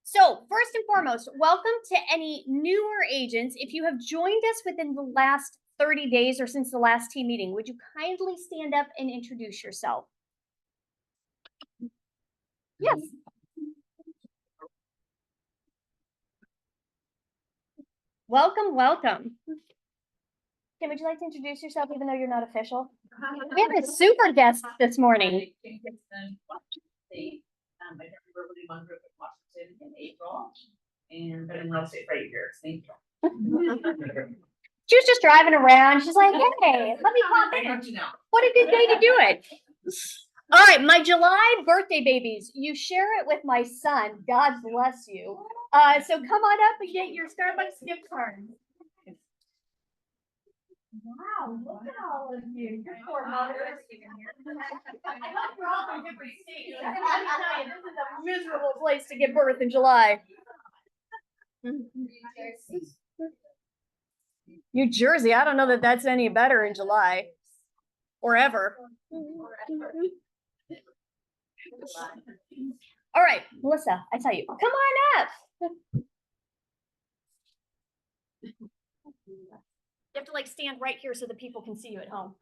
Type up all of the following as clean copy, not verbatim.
So first and foremost, welcome to any newer agents. If you have joined us within the last 30 days or since the last team meeting, would you kindly stand up and introduce yourself? Yes. Welcome, welcome. Kim, would you like to introduce yourself even though you're not official? We have a super guest this morning. I can't remember what one group in Washington in April, and been in real estate for 8 years. Thank you. She was just driving around. She's like, hey, let me pop in. What a good day to do it. All right, my July birthday babies. You share it with my son. God bless you. So come on up and get your Starbucks gift card. Wow, look at all of you. Your poor mothers. I hope you're all from different states. Let me tell you, this is a miserable place to give birth in July. New Jersey, I don't know that that's any better in July or ever. All right, Melissa, I tell you, come on up. You have to like stand right here so that people can see you at home.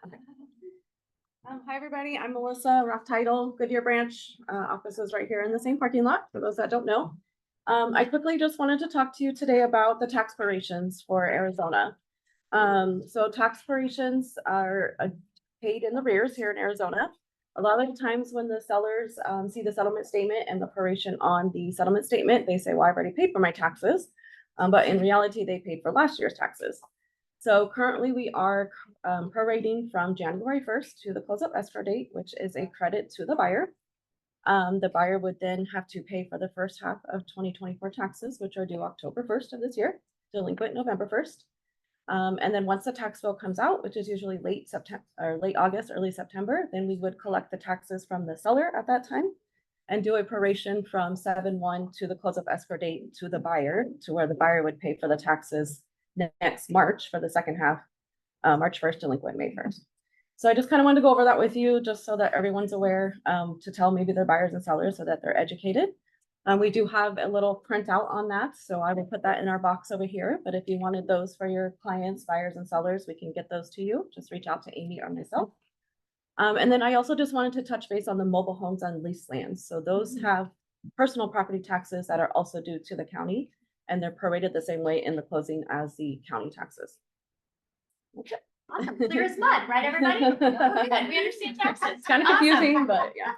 Hi, everybody. I'm Melissa, Rough Title, Goodyear Branch. Office is right here in the same parking lot, for those that don't know. I quickly just wanted to talk to you today about the tax expirations for Arizona. So tax expirations are paid in arrears here in Arizona. A lot of the times when the sellers see the settlement statement and the proration on the settlement statement, they say, well, I've already paid for my taxes. But in reality, they paid for last year's taxes. So currently we are prorating from January 1st to the close of escrow date, which is a credit to the buyer. The buyer would then have to pay for the first half of 2024 taxes, which are due October 1st of this year, delinquent November 1st. And then once the tax bill comes out, which is usually late September or late August, early September, then we would collect the taxes from the seller at that time and do a proration from 7/1 to the close of escrow date to the buyer, to where the buyer would pay for the taxes next March for the second half, March 1st, delinquent May 1st. So I just kind of wanted to go over that with you just so that everyone's aware, to tell maybe their buyers and sellers so that they're educated. We do have a little printout on that, so I will put that in our box over here. But if you wanted those for your clients, buyers, and sellers, we can get those to you. Just reach out to Amy or myself. And then I also just wanted to touch base on the mobile homes on leased lands. So those have personal property taxes that are also due to the county, and they're prorated the same way in the closing as the county taxes. Okay. Awesome. Clear as mud, right, everybody? Good. We understand taxes. It's kind of confusing, but yeah.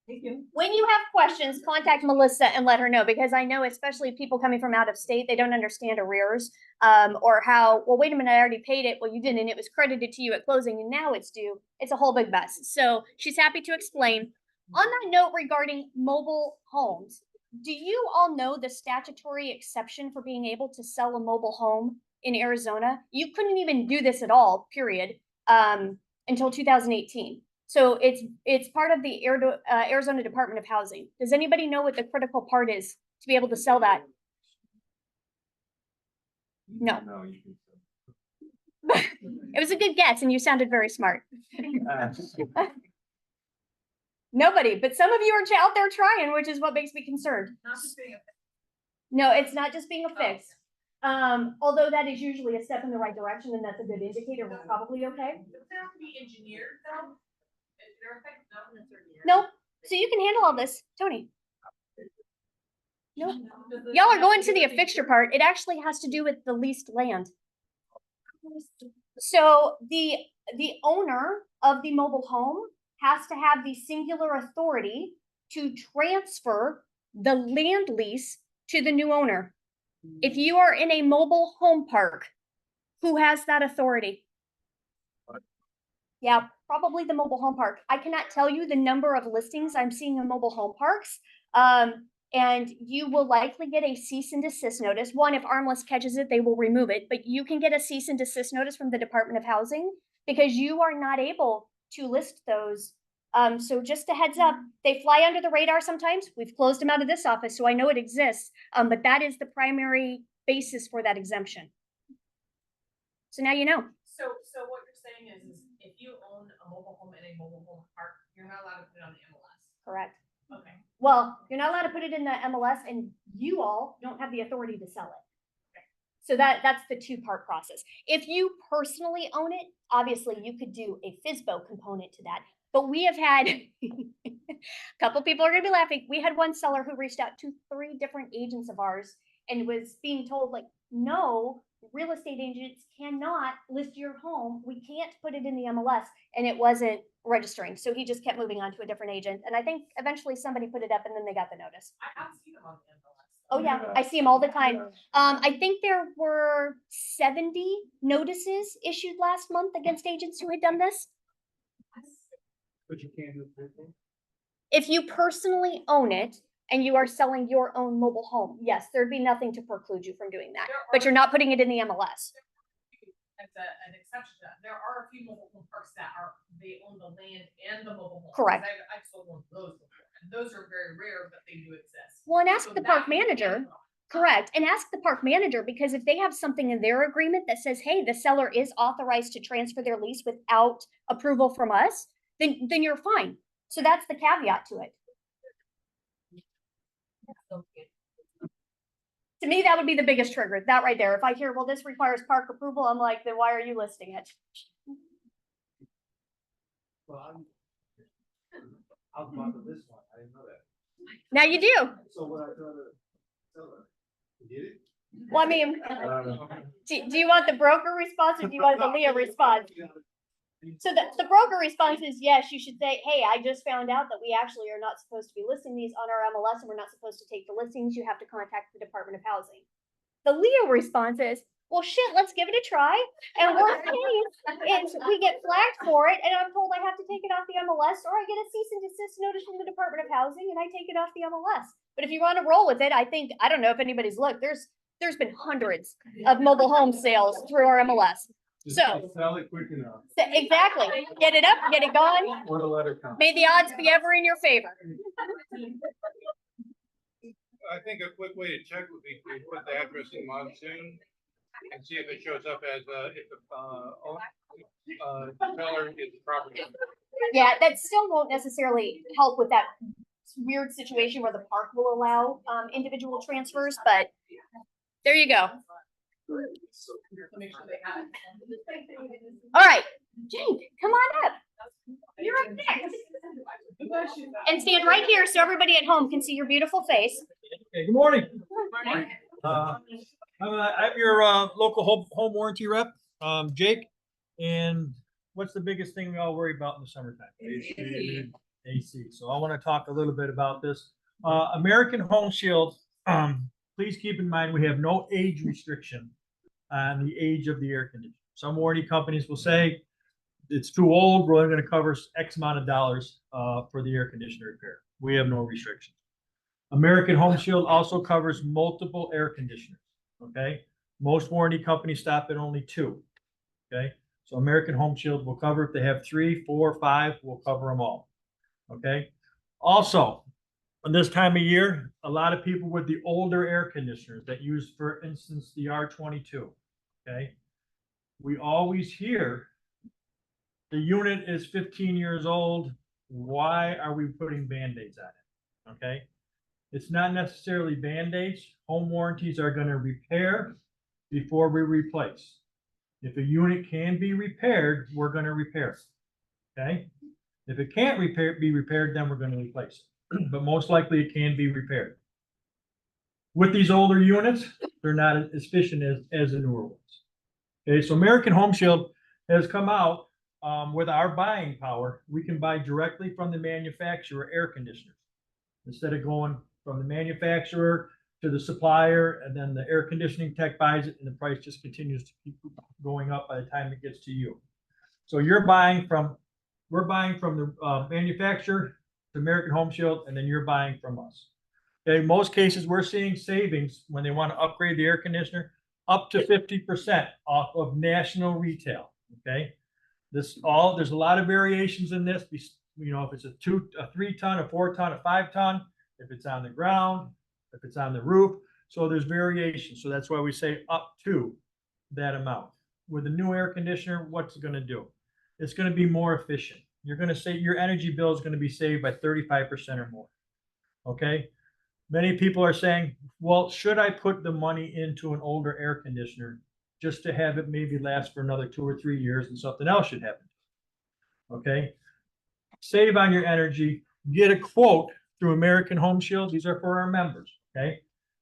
Thank you. When you have questions, contact Melissa and let her know, because I know especially people coming from out of state, they don't understand arrears, or how, well, wait a minute, I already paid it. Well, you didn't. It was credited to you at closing and now it's due. It's a whole big mess. So she's happy to explain. On that note regarding mobile homes, do you all know the statutory exception for being able to sell a mobile home in Arizona? You couldn't even do this at all, period, until 2018. So it's part of the Arizona Department of Housing. Does anybody know what the critical part is to be able to sell that? No. It was a good guess, and you sounded very smart. Nobody, but some of you are out there trying, which is what makes me concerned. No, it's not just being a fix. Although that is usually a step in the right direction, and that's a good indicator. We're probably okay. Does it have to be engineered though? No, so you can handle all this, Tony. No, y'all are going to the fixture part. It actually has to do with the leased land. So the owner of the mobile home has to have the singular authority to transfer the land lease to the new owner. If you are in a mobile home park, who has that authority? Yeah, probably the mobile home park. I cannot tell you the number of listings I'm seeing in mobile home parks. And you will likely get a cease and desist notice. One, if Armless catches it, they will remove it. But you can get a cease and desist notice from the Department of Housing because you are not able to list those. So just a heads up, they fly under the radar sometimes. We've closed them out of this office, so I know it exists. But that is the primary basis for that exemption. So now you know. So what you're saying is if you own a mobile home in a mobile home park, you're not allowed to put it on the MLS. Correct. Okay. Well, you're not allowed to put it in the MLS and you all don't have the authority to sell it. So that's the two-part process. If you personally own it, obviously you could do a FSBO component to that. But we have had a couple people are gonna be laughing. We had one seller who reached out to 3 different agents of ours and was being told, like, no, real estate agents cannot list your home. We can't put it in the MLS, and it wasn't registering. So he just kept moving on to a different agent. And I think eventually somebody put it up and then they got the notice. I have seen them on the MLS. Oh yeah, I see them all the time. I think there were 70 notices issued last month against agents who had done this. But you can't do it. If you personally own it and you are selling your own mobile home, yes, there'd be nothing to preclude you from doing that. But you're not putting it in the MLS. As an exception to that, there are a few mobile home parks that they own the land and the mobile home. Correct. I've sold one of those before, and those are very rare, but they do exist. Well, and ask So the that park you can manager. do. Correct. And ask the park manager, because if they have something in their agreement that says, hey, the seller is authorized to transfer their lease without approval from us, then you're fine. So that's the caveat to it. To me, that would be the biggest trigger, that right there. If I hear, well, this requires park approval, I'm like, then why are you listing it? Well, I was about to this one, I didn't know that. Now you do. So what I tell the seller, you did it? Well, I mean, do you want the broker response or do you want the Leah response? So the broker response is, yes, you should say, hey, I just found out that we actually are not supposed to be listing these on our MLS and we're not supposed to take the listings. You have to contact the Department of Housing. The Leah response is, well, shit, let's give it a try. And worst case, we get flagged for it and I'm told I have to take it off the MLS, or I get a cease and desist notice from the Department of Housing and I take it off the MLS. But if you want to roll with it, I don't know if anybody's looked, there's been hundreds of mobile home sales through our MLS. Just So- sell it quick enough. Exactly. Get it up, get it gone. Or the letter comes. May the odds be ever in your favor. I think a quick way to check would be to put the address in Monsoon and see if it shows up as if the seller is the property owner. Yeah, that still won't necessarily help with that weird situation where the park will allow individual transfers, but there you go. So make sure they have it. All right, Jake, come on up. You're up next. And stand right here so everybody at home can see your beautiful face. Okay, good morning. Morning. I'm your local home warranty rep, Jake. And what's the biggest thing we all worry about in the summertime? AC. So I want to talk a little bit about this. American Home Shield, please keep in mind we have no age restriction on the age of the air conditioner. Some warranty companies will say it's too old, we're only going to cover X amount of dollars for the air conditioner repair. We have no restrictions. American Home Shield also covers multiple air conditioners, okay? Most warranty companies stop at only 2, okay? So American Home Shield will cover, if they have 3, 4, 5, we'll cover them all, okay? Also, on this time of year, a lot of people with the older air conditioners that use, for instance, the R22, okay? We always hear the unit is 15 years old. Why are we putting Band-Aids on it? Okay. It's not necessarily Band-Aids. Home warranties are going to repair before we replace. If a unit can be repaired, we're going to repair it. Okay. If it can't be repaired, then we're going to replace it. But most likely it can be repaired. With these older units, they're not as efficient as the newer ones. Okay. So American Home Shield has come out with our buying power. We can buy directly from the manufacturer air conditioners instead of going from the manufacturer to the supplier, and then the air conditioning tech buys it and the price just continues to keep going up by the time it gets to you. So we're buying from the manufacturer to American Home Shield, and then you're buying from us. Okay, in most cases we're seeing savings when they want to upgrade the air conditioner up to 50% off of national retail. Okay. There's a lot of variations in this. You know, if it's a 3 ton, a 4 ton, a 5 ton, if it's on the ground, if it's on the roof. So there's variations. So that's why we say up to that amount. With a new air conditioner, what's it going to do? It's going to be more efficient. You're going to say your energy bill is going to be saved by 35% or more. Okay? Many people are saying, well, should I put the money into an older air conditioner just to have it maybe last for another 2 or 3 years and something else should happen? Okay? Save on your energy, get a quote through American Home Shield. These are for our members, okay?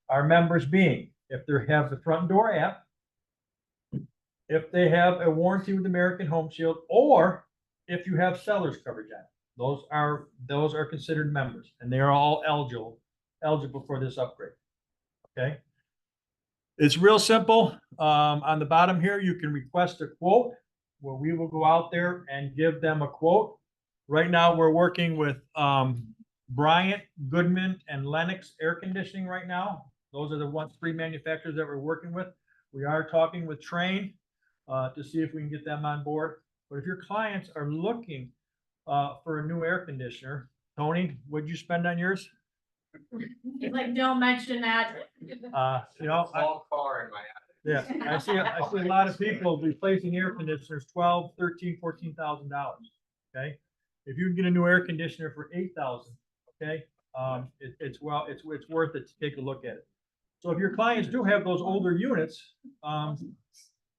Our members being, if they have the front door app, if they have a warranty with American Home Shield, or if you have seller's coverage on it. Those are considered members, and they are all eligible for this upgrade. Okay. It's real simple. On the bottom here, you can request a quote where we will go out there and give them a quote. Right now, we're working with Bryant, Goodman, and Lennox Air Conditioning right now. Those are the three manufacturers that we're working with. We are talking with Trane to see if we can get them on board. But if your clients are looking for a new air conditioner, Tony, what'd you spend on yours? He's like, don't mention that. Small car in my. Yeah, I see a lot of people replacing air conditioners, $12,000, $13,000, $14,000. Okay, if you can get a new air conditioner for $8,000, okay, it's worth it to take a look at it. So if your clients do have those older units,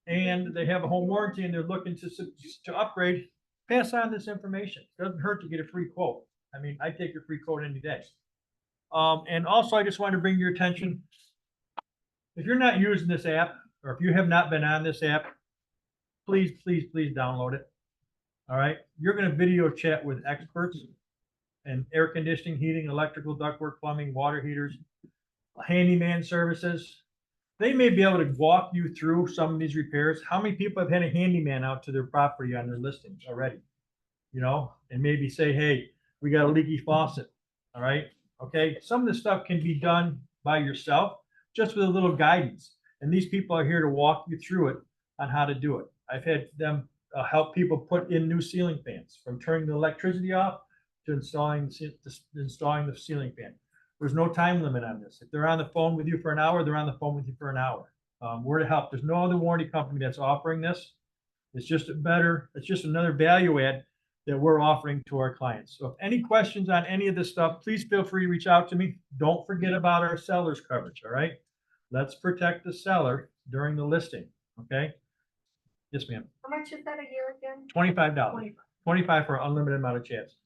and they have a home warranty and they're looking to upgrade, pass on this information. It doesn't hurt to get a free quote. I mean, I take your free quote any day. And also, I just want to bring your attention, if you're not using this app, or if you have not been on this app, please download it. All right. You're going to video chat with experts in air conditioning, heating, electrical, ductwork, plumbing, water heaters, handyman services. They may be able to walk you through some of these repairs. How many people have had a handyman out to their property on their listings already? You know, and maybe say, hey, we got a leaky faucet. All right. Okay. Some of this stuff can be done by yourself, just with a little guidance. And these people are here to walk you through it on how to do it. I've had them help people put in new ceiling fans, from turning the electricity off to installing the ceiling fan. There's no time limit on this. If they're on the phone with you for an hour, they're on the phone with you for an hour. We're to help. There's no other warranty company that's offering this. It's just another value add that we're offering to our clients. So if any questions on any of this stuff, please feel free to reach out to me. Don't forget about our seller's coverage, all right? Let's protect the seller during the listing, okay? Yes, ma'am. How much is that a year again? $25. $25 for an unlimited amount of chats.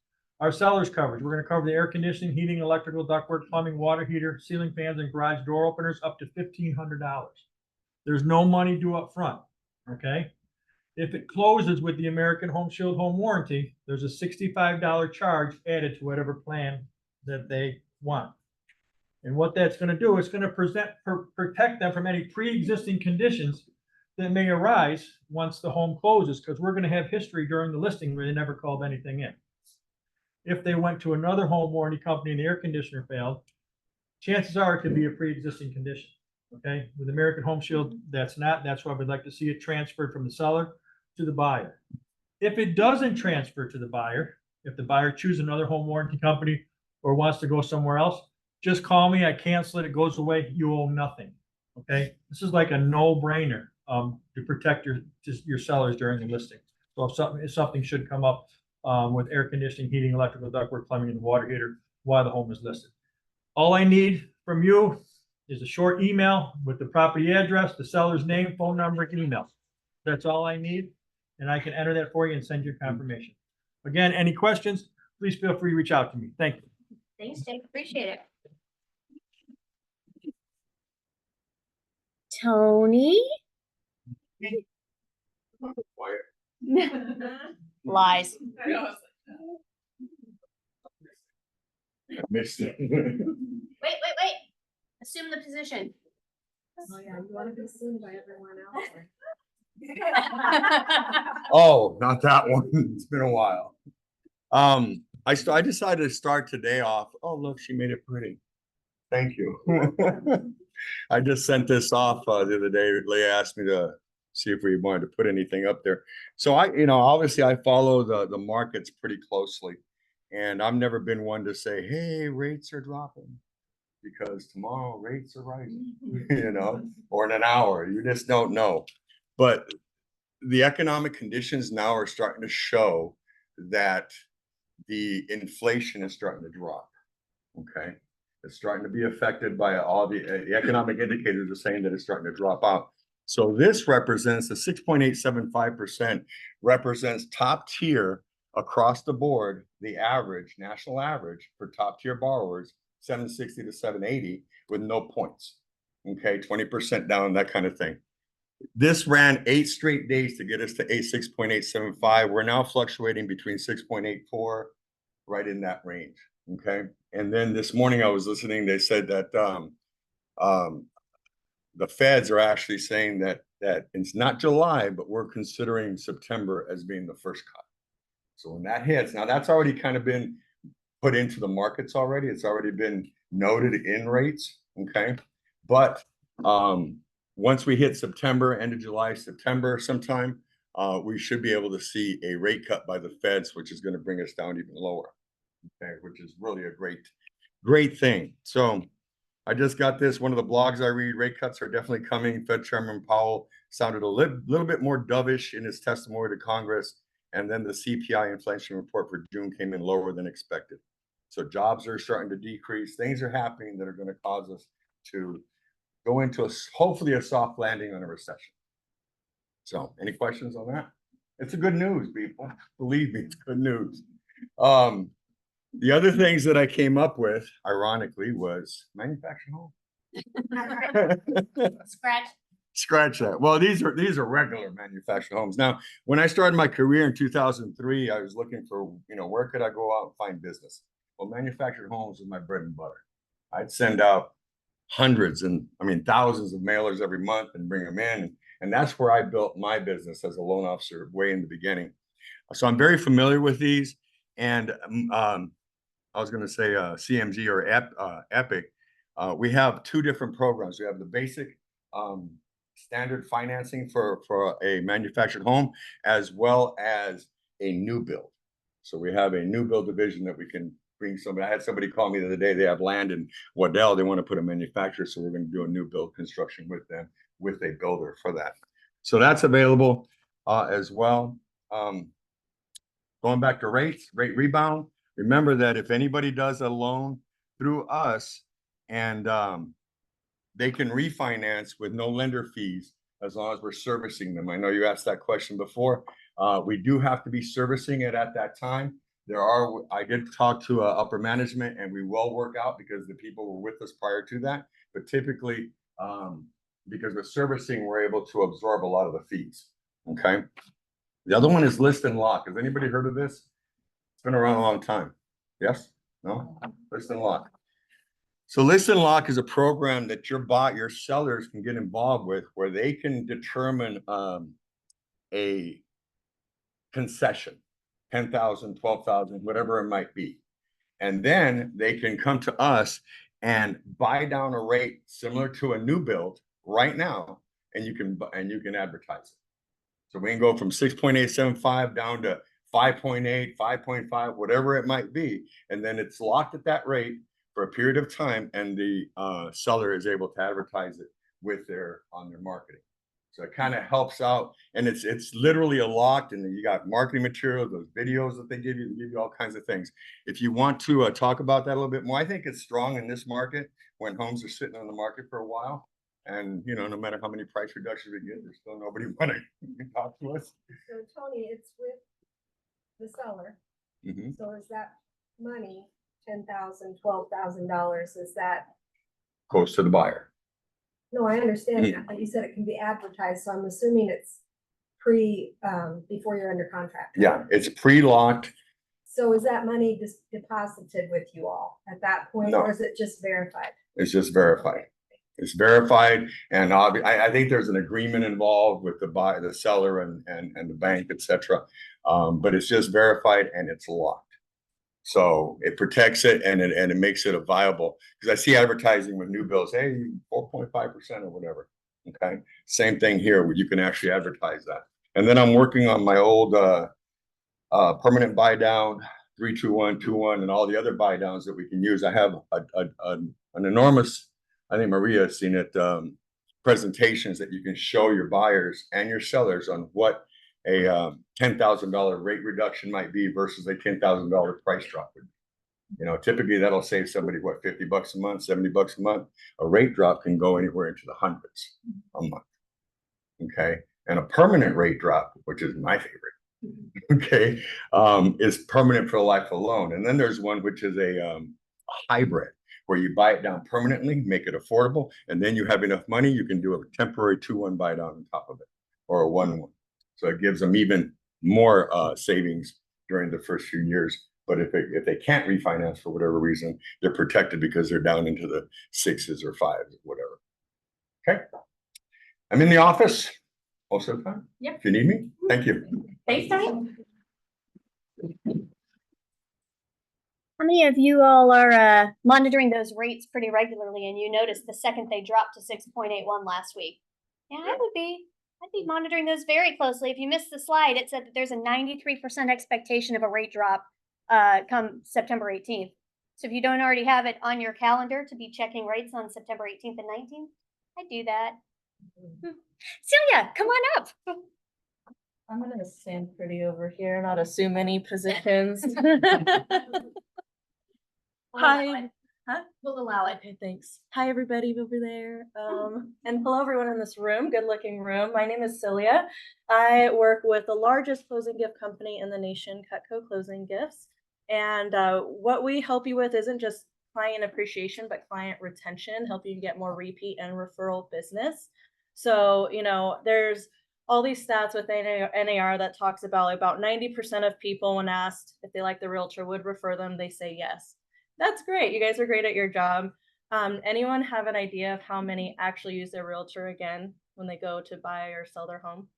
Our seller's coverage, we're gonna cover the air conditioning, heating, electrical, ductwork, plumbing, water heater, ceiling fans, and garage door openers up to $1,500. There's no money due up front, okay? If it closes with the American Home Shield Home Warranty, there's a $65 charge added to whatever plan that they want. And what that's going to do is going to protect them from any pre-existing conditions that may arise once the home closes, because we're going to have history during the listing where they never called anything in. If they went to another home warranty company and the air conditioner failed, chances are it could be a pre-existing condition. Okay, with American Home Shield, that's why we'd like to see it transferred from the seller to the buyer. If it doesn't transfer to the buyer, if the buyer chooses another home warranty company or wants to go somewhere else, just call me. I cancel it. It goes away. You owe nothing. Okay, this is like a no-brainer to protect your sellers during the listing. So if something should come up with air conditioning, heating, electrical, ductwork, plumbing, and water heater while the home is listed, all I need from you is a short email with the property address, the seller's name, phone number, and email. That's all I need, and I can enter that for you and send you confirmation. Again, any questions, please feel free to reach out to me. Thank you. Thanks, Jake. Appreciate it. Tony? Lies. Missed it. Wait. Assume the position. Oh, yeah, you want to be seen by everyone else. Oh, not that one. It's been a while. I decided to start today off. Oh, look, she made it pretty. Thank you. I just sent this off the other day. Leah asked me to see if we wanted to put anything up there. So obviously I follow the markets pretty closely, and I've never been one to say, hey, rates are dropping, because tomorrow rates are rising, or in an hour. You just don't know. But the economic conditions now are starting to show that the inflation is starting to drop. Okay, it's starting to be affected by all the economic indicators are saying that it's starting to drop out. So this represents the 6.875% represents top tier across the board, the average, national average for top tier borrowers, 760 to 780 with no points. Okay, 20% down, that kind of thing. This ran 8 straight days to get us to 6.875. We're now fluctuating between 6.84, right in that range. Okay. And then this morning I was listening, they said that the feds are actually saying that it's not July, but we're considering September as being the first cut. So when that hits, now that's already kind of been put into the markets already. It's already been noted in rates. Okay. But once we hit September, end of July, September sometime, we should be able to see a rate cut by the feds, which is going to bring us down even lower. Okay, which is really a great thing. So I just got this, one of the blogs I read, rate cuts are definitely coming. Fed Chairman Powell sounded a little bit more dovish in his testimony to Congress. And then the CPI inflation report for June came in lower than expected. So jobs are starting to decrease. Things are happening that are going to cause us to go into hopefully a soft landing on a recession. So any questions on that? It's a good news, people. Believe me, it's good news. The other things that I came up with, ironically, was manufactured home. Scratch that. Well, these are regular manufactured homes. Now, when I started my career in 2003, I was looking for, where could I go out and find business? Well, manufactured homes was my bread and butter. I'd send out hundreds and thousands of mailers every month and bring them in. And that's where I built my business as a loan officer way in the beginning. So I'm very familiar with these. And I was going to say CMG or Epic. We have 2 different programs. We have the basic standard financing for a manufactured home, as well as a new build. So we have a new build division that we can bring somebody. I had somebody call me the other day. They have land in Waddell. They want to put a manufacturer. So we're going to do a new build construction with them, with a builder for that. So that's available as well. Going back to rate rebound. Remember that if anybody does a loan through us and they can refinance with no lender fees as long as we're servicing them. I know you asked that question before. We do have to be servicing it at that time. I did talk to upper management and we will work out because the people were with us prior to that. But typically, because we're servicing, we're able to absorb a lot of the fees. Okay. The other one is list and lock. Has anybody heard of this? Been around a long time. Yes? No? List and lock. So list and lock is a program that your sellers can get involved with where they can determine a concession, 10,000, 12,000, whatever it might be. And then they can come to us and buy down a rate similar to a new build right now, and you can advertise it. So we can go from 6.875 down to 5.8, 5.5, whatever it might be. And then it's locked at that rate for a period of time. And the seller is able to advertise it on their marketing. So it kind of helps out. And it's literally a locked, and then you got marketing materials, those videos that they give you all kinds of things. If you want to talk about that a little bit more, I think it's strong in this market when homes are sitting on the market for a while. And, no matter how many price reductions we get, there's still nobody want to talk to us. So Tony, it's with the seller. Mm-hmm. So is that money, $10,000, $12,000, is that? Goes to the buyer. No, I understand that, but you said it can be advertised, so I'm assuming it's before you're under contract. Yeah, it's pre-locked. So is that money just deposited with you all at that point, No. or is it just verified? It's just verified. It's verified, and I think there's an agreement involved with the seller and the bank, etc. But it's just verified and it's locked. So it protects it and it makes it a viable, because I see advertising with new builds, hey, 4.5% or whatever. Okay. Same thing here where you can actually advertise that. And then I'm working on my old permanent buy down, 3-2-1, and all the other buy downs that we can use. I have an enormous, I think Maria has seen it, presentations that you can show your buyers and your sellers on what a $10,000 rate reduction might be versus a $10,000 price drop would be. You know, typically that'll save somebody, what, $50 a month, $70 a month? A rate drop can go anywhere into the hundreds a month. Okay, and a permanent rate drop, which is my favorite, okay, is permanent for life alone. And then there's one which is a hybrid, where you buy it down permanently, make it affordable, and then you have enough money, you can do a temporary 2-1 buy down on top of it, or a 1-1. So it gives them even more savings during the first few years. But if they can't refinance for whatever reason, they're protected because they're down into the 6s or 5s or whatever. Okay. I'm in the office most of the time. Yep. If you need me, thank you. FaceTime? How many of you all are monitoring those rates pretty regularly and you noticed the second they dropped to 6.81 last week? Yeah, I'd be monitoring those very closely. If you missed the slide, it said that there's a 93% expectation of a rate drop come September 18th. So if you don't already have it on your calendar to be checking rates on September 18th and 19th, I'd do that. Celia, come on up. I'm gonna stand pretty over here, not assume any positions. Hi. Huh? We'll allow it. Okay, thanks. Hi, everybody over there. And hello, everyone in this room, good looking room. My name is Celia. I work with the largest closing gift company in the nation, Cutco Closing Gifts. And what we help you with isn't just client appreciation, but client retention, helping you get more repeat and referral business. So, you know, there's all these stats with NAR that talks about 90% of people, when asked if they like the realtor, would refer them, they say yes. That's great. You guys are great at your job. Anyone have an idea of how many actually use their realtor again when they go to buy or sell their home?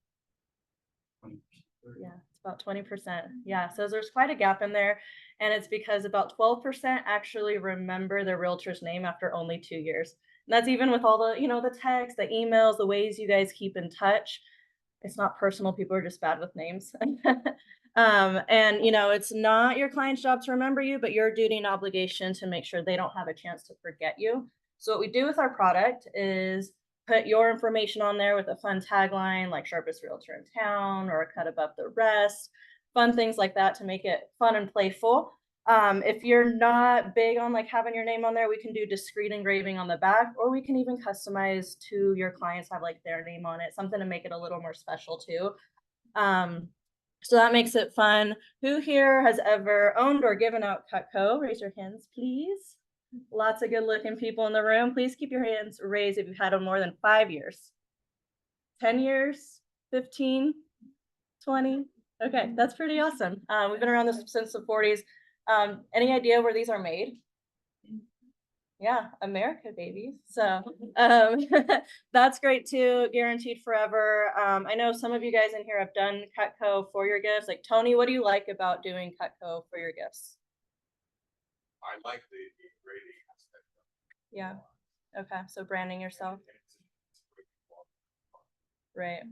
Yeah, it's about 20%. Yeah, so there's quite a gap in there. And it's because about 12% actually remember their realtor's name after only 2 years. And that's even with all the, you know, the texts, the emails, the ways you guys keep in touch. It's not personal. People are just bad with names. And, you know, it's not your client's job to remember you, but your duty and obligation to make sure they don't have a chance to forget you. So what we do with our product is put your information on there with a fun tagline like sharpest realtor in town or a cut above the rest, fun things like that to make it fun and playful. If you're not big on like having your name on there, we can do discreet engraving on the back, or we can even customize to your clients, have like their name on it, something to make it a little more special too. So that makes it fun. Who here has ever owned or given out Cutco? Raise your hands, please. Lots of good looking people in the room. Please keep your hands raised if you've had them more than 5 years. 10 years, 15, 20. Okay, that's pretty awesome. We've been around this since the 40s. Any idea where these are made? Yeah, America, baby. So that's great too, guaranteed forever. I know some of you guys in here have done Cutco for your gifts. Like Tony, what do you like about doing Cutco for your gifts? I like the engraving aspect. Yeah. Okay, so branding yourself. Right.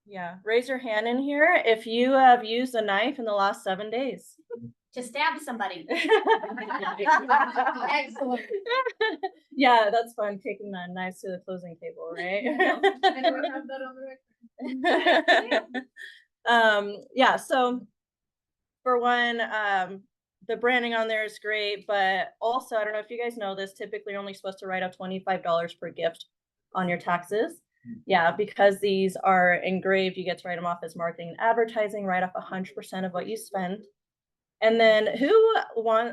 Yeah. Raise your hand in here if you have used a knife in the last 7 days. To stab somebody. Excellent. Yeah, that's fun, taking that knife to the closing table, right? Yeah, so for one, the branding on there is great, but also, I don't know if you guys know this, typically you're only supposed to write off $25 per gift on your taxes. Yeah, because these are engraved, you get to write them off as marketing and advertising, write off 100% of what you spend. And then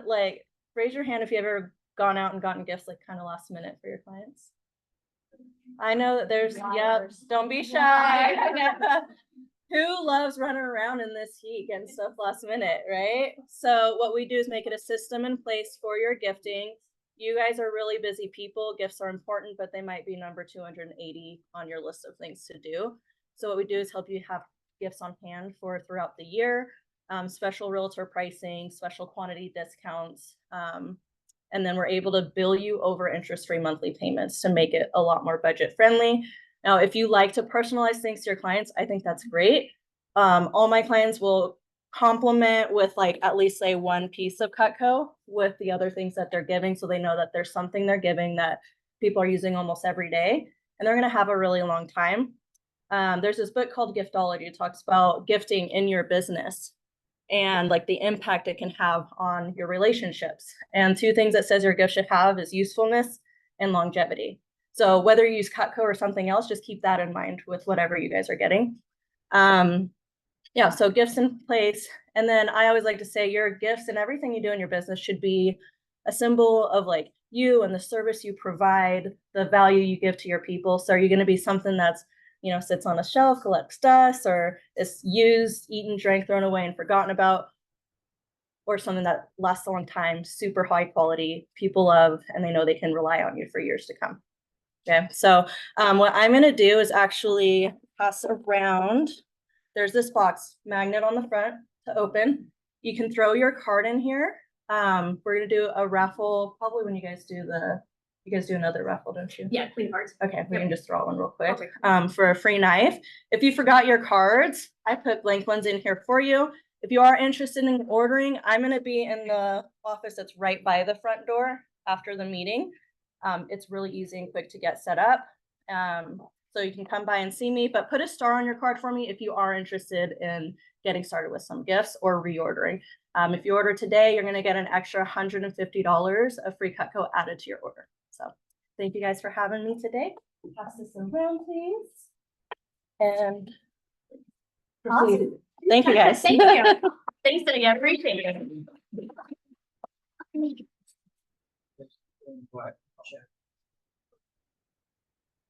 like, raise your hand if you've ever gone out and gotten gifts like kind of last minute for your clients. I know that there's, yeah, don't be shy. Who loves running around in this heat getting stuff last minute, right? So what we do is make it a system in place for your gifting. You guys are really busy people. Gifts are important, but they might be number 280 on your list of things to do. So what we do is help you have gifts on hand for throughout the year. Special realtor pricing, special quantity discounts, and then we're able to bill you over interest-free monthly payments to make it a lot more budget friendly. Now, if you like to personalize things to your clients, I think that's great. All my clients will complement with like at least say one piece of Cutco with the other things that they're giving, so they know that there's something they're giving that people are using almost every day, and they're going to have a really long time. There's this book called Giftology. It talks about gifting in your business. and like the impact it can have on your relationships. And two things that says your gift should have is usefulness and longevity. So whether you use Cutco or something else, just keep that in mind with whatever you guys are getting. Yeah, so gifts in place. And then I always like to say your gifts and everything you do in your business should be a symbol of like you and the service you provide, the value you give to your people. So are you going to be something that's, you know, sits on a shelf, collects dust, or is used, eaten, drank, thrown away, and forgotten about? Or something that lasts a long time, super high quality, people love, and they know they can rely on you for years to come. Okay, so what I'm going to do is actually pass around. There's this box magnet on the front to open. You can throw your card in here. We're going to do a raffle probably when you guys do another raffle, don't you? Yeah, clean cards. Okay, we can just throw one real quick. Perfect. For a free knife. If you forgot your cards, I put blank ones in here for you. If you are interested in ordering, I'm going to be in the office that's right by the front door after the meeting. It's really easy and quick to get set up. So you can come by and see me, but put a star on your card for me if you are interested in getting started with some gifts or reordering. If you order today, you're going to get an extra $150 of free Cutco added to your order. So thank you guys for having me today. Pass this around, please. And Awesome. Thank you guys. Thank you. Thanks, Lydia. Appreciate it.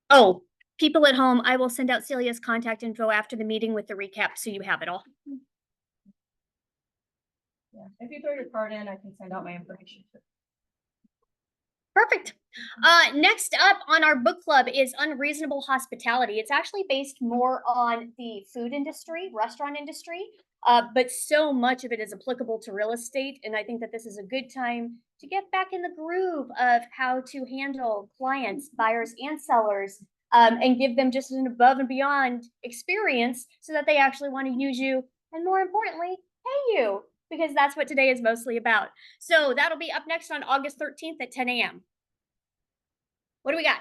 Oh, people at home, I will send out Celia's contact info after the meeting with the recap so you have it all. Yeah. If you throw your card in, I can send out my information. Perfect. Next up on our book club is Unreasonable Hospitality. It's actually based more on the food industry, restaurant industry, but so much of it is applicable to real estate. And I think that this is a good time to get back in the groove of how to handle clients, buyers, and sellers, and give them just an above and beyond experience so that they actually want to use you and, more importantly, pay you, because that's what today is mostly about. So that'll be up next on August 13th at 10 a.m. What do we got?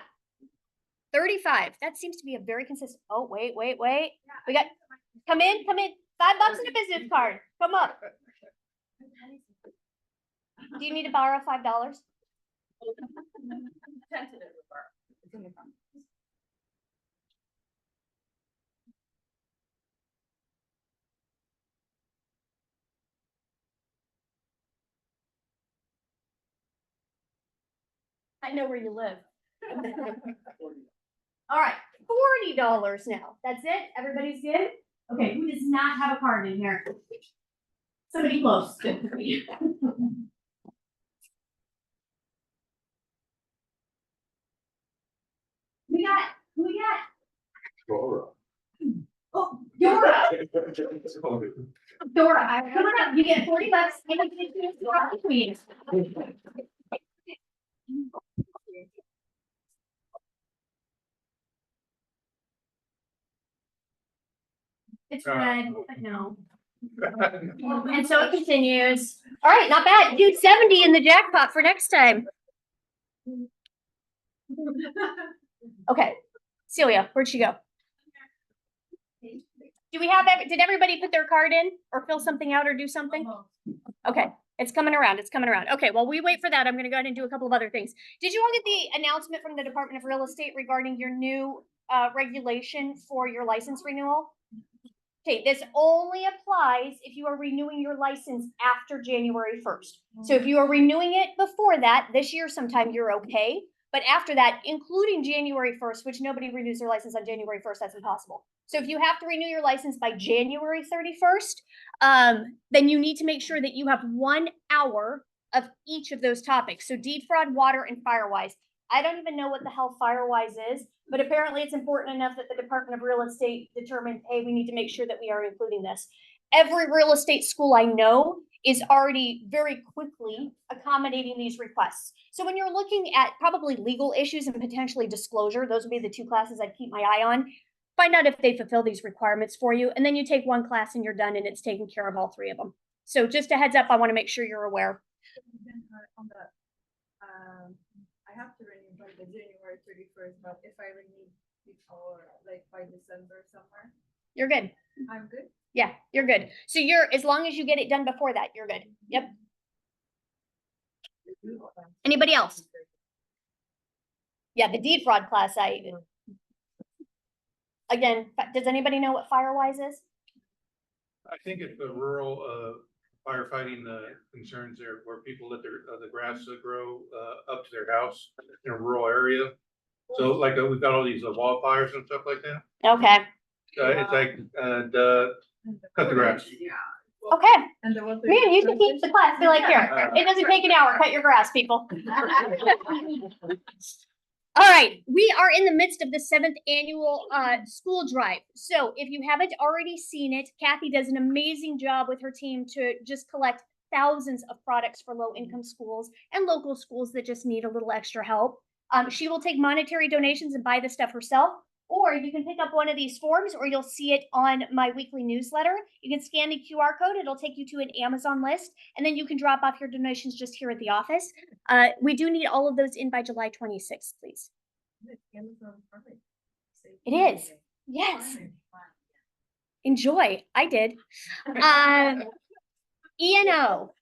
35. That seems to be a very consistent. Oh, wait. We got, come in. $5 and a business card. Come up. Do you need to borrow $5? I know where you live. All right, $40 now. That's it? Everybody's good? Okay, who does not have a card in here? Somebody close. Good. Who we got? Dora. Oh, Dora. Dora, come on up. You get $40. And you get Dora, please. It's red, but no. And so it continues. All right, not bad. Dude, 70 in the jackpot for next time. Okay, Celia, where'd she go? Do we have, did everybody put their card in or fill something out or do something? Okay, it's coming around. Okay, while we wait for that, I'm gonna go ahead and do a couple of other things. Did you all get the announcement from the Department of Real Estate regarding your new regulation for your license renewal? Okay, this only applies if you are renewing your license after January 1st. So if you are renewing it before that, this year sometime, you're okay. But after that, including January 1st, which nobody renews their license on January 1st, that's impossible. So if you have to renew your license by January 31st, then you need to make sure that you have 1 hour of each of those topics. So deed fraud, water, and firewise. I don't even know what the hell firewise is, but apparently it's important enough that the Department of Real Estate determined, hey, we need to make sure that we are including this. Every real estate school I know is already very quickly accommodating these requests. So when you're looking at probably legal issues and potentially disclosure, those would be the 2 classes I'd keep my eye on. Find out if they fulfill these requirements for you, and then you take 1 class and you're done, and it's taking care of all 3 of them. So just a heads up, I want to make sure you're aware. I have to renew by the January 31st, but if I renew before, like by December somewhere, You're good. I'm good. Yeah, you're good. So as long as you get it done before that, you're good. Yep. Anybody else? Yeah, the deed fraud class, again, does anybody know what Firewise is? I think it's the rural, firefighting, concerns there where people let their, the grass grow, up to their house in a rural area. So like, we've got all these wildfires and stuff like that. Okay, It's like, cut the grass. okay. And there was. Man, you can keep the class, be like, here, it doesn't take an hour, cut your grass, people. All right, we are in the midst of the 7th annual school drive. So if you haven't already seen it, Kathy does an amazing job with her team to just collect thousands of products for low-income schools and local schools that just need a little extra help. She will take monetary donations and buy the stuff herself, or you can pick up one of these forms, or you'll see it on my weekly newsletter. You can scan the QR code. It'll take you to an Amazon list, and then you can drop off your donations just here at the office. We do need all of those in by July 26th, please. It is. Yes. Enjoy. I did. E&O.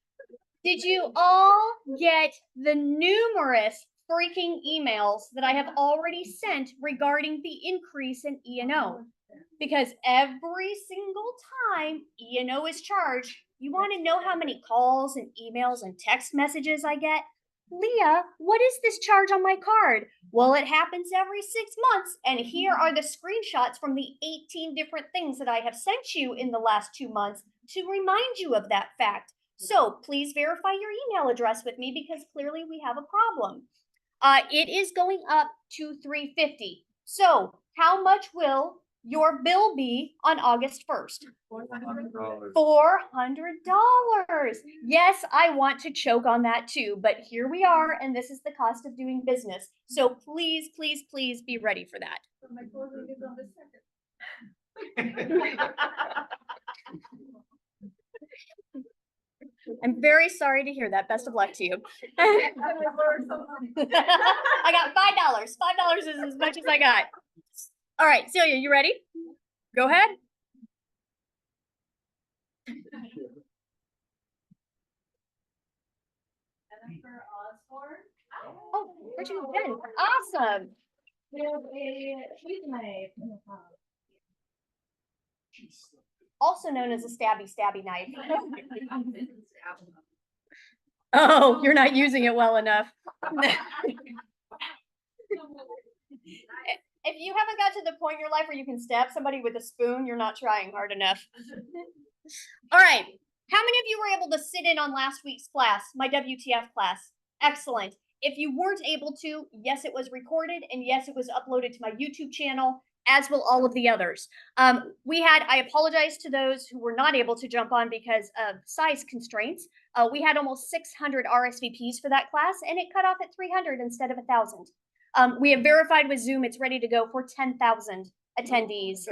Did you all get the numerous freaking emails that I have already sent regarding the increase in E&O? Because every single time E&O is charged, you want to know how many calls and emails and text messages I get? Leah, what is this charge on my card? Well, it happens every 6 months, and here are the screenshots from the 18 different things that I have sent you in the last 2 months to remind you of that fact. So please verify your email address with me, because clearly we have a problem. It is going up to $350. So how much will your bill be on August 1st? $400. Yes, I want to choke on that too, but here we are, and this is the cost of doing business. So please, please, please be ready for that. So my closing is on the 2nd. I'm very sorry to hear that. Best of luck to you. I got $5. $5 is as much as I got. All right, Celia, you ready? Go ahead. Jennifer Osborne. Oh, where'd you go? Awesome. She's my. Also known as a stabby knife. Oh, you're not using it well enough. If you haven't got to the point in your life where you can stab somebody with a spoon, you're not trying hard enough. All right. How many of you were able to sit in on last week's class, my WTF class? Excellent. If you weren't able to, yes, it was recorded, and yes, it was uploaded to my YouTube channel, as will all of the others. I apologize to those who were not able to jump on because of size constraints. We had almost 600 RSVPs for that class, and it cut off at 300 instead of 1,000. We have verified with Zoom, it's ready to go for 10,000 attendees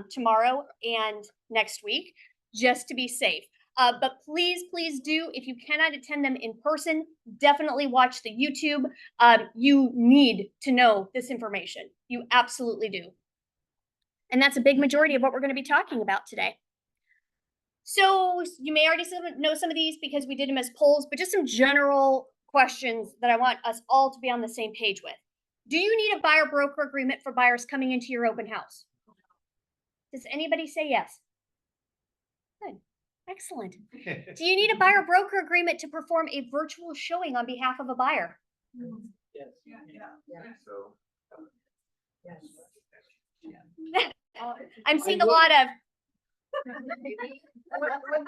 tomorrow and next week, just to be safe. But please, please do, if you cannot attend them in person, definitely watch the YouTube. You need to know this information. You absolutely do. And that's a big majority of what we're going to be talking about today. So you may already know some of these because we did them as polls, but just some general questions that I want us all to be on the same page with. Do you need a buyer broker agreement for buyers coming into your open house? Does anybody say yes? Good. Excellent. Do you need a buyer broker agreement to perform a virtual showing on behalf of a buyer? Yes. So. Yes. I'm seeing a lot of, What do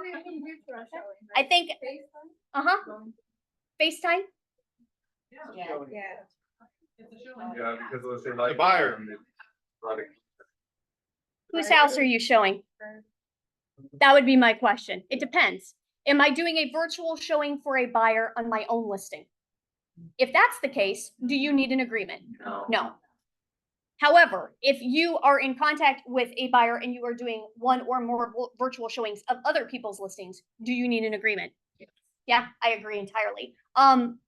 you mean virtual showing? I think, FaceTime? Yeah. Yeah, because let's say The like. buyer. Whose house are you showing? That would be my question. It depends. Am I doing a virtual showing for a buyer on my own listing? If that's the case, do you need an agreement? No. However, if you are in contact with a buyer and you are doing one or more virtual showings of other people's listings, do you need an agreement? Yeah, I agree entirely. I'm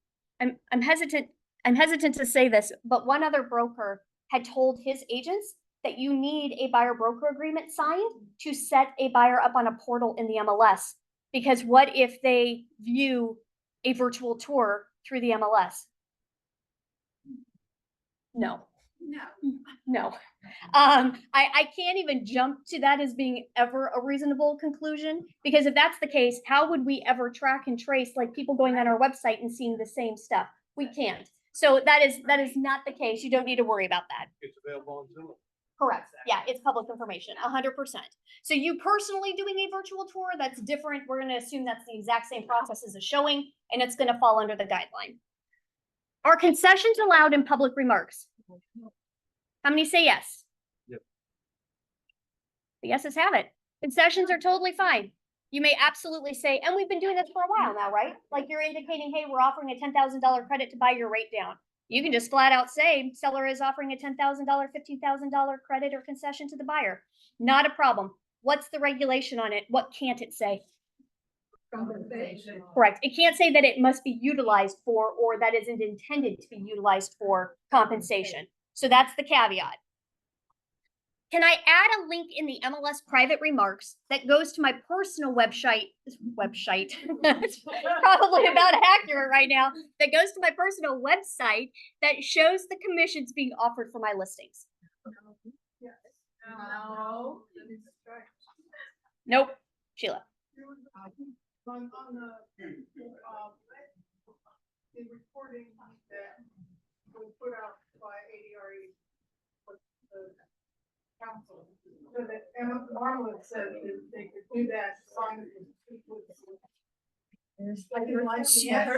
hesitant to say this, but one other broker had told his agents that you need a buyer broker agreement signed to set a buyer up on a portal in the MLS. Because what if they view a virtual tour through the MLS? No. No. I can't even jump to that as being ever a reasonable conclusion, because if that's the case, how would we ever track and trace like people going on our website and seeing the same stuff? We can't. So that is not the case. You don't need to worry about that. It's available on Zoom. Correct. Yeah, it's public information, 100%. So you personally doing a virtual tour, that's different. We're going to assume that's the exact same process as a showing, and it's going to fall under the guideline. Are concessions allowed in public remarks? How many say yes? Yep. The yeses have it. Concessions are totally fine. You may absolutely say, and we've been doing this for a while now, right? Like you're indicating, hey, we're offering a $10,000 credit to buy your rate down. You can just flat out say, seller is offering a $10,000, $15,000 credit or concession to the buyer. Not a problem. What's the regulation on it? What can't it say? Compensation. Correct. It can't say that it must be utilized for, or that isn't intended to be utilized for compensation. So that's the caveat. Can I add a link in the MLS private remarks that goes to my personal website? It's probably about accurate right now. That goes to my personal website that shows the commissions being offered for my listings. No. Nope. Sheila. On the reporting that was put out by ADRE, the council, so that Emma Marwood said that they could do that as long as it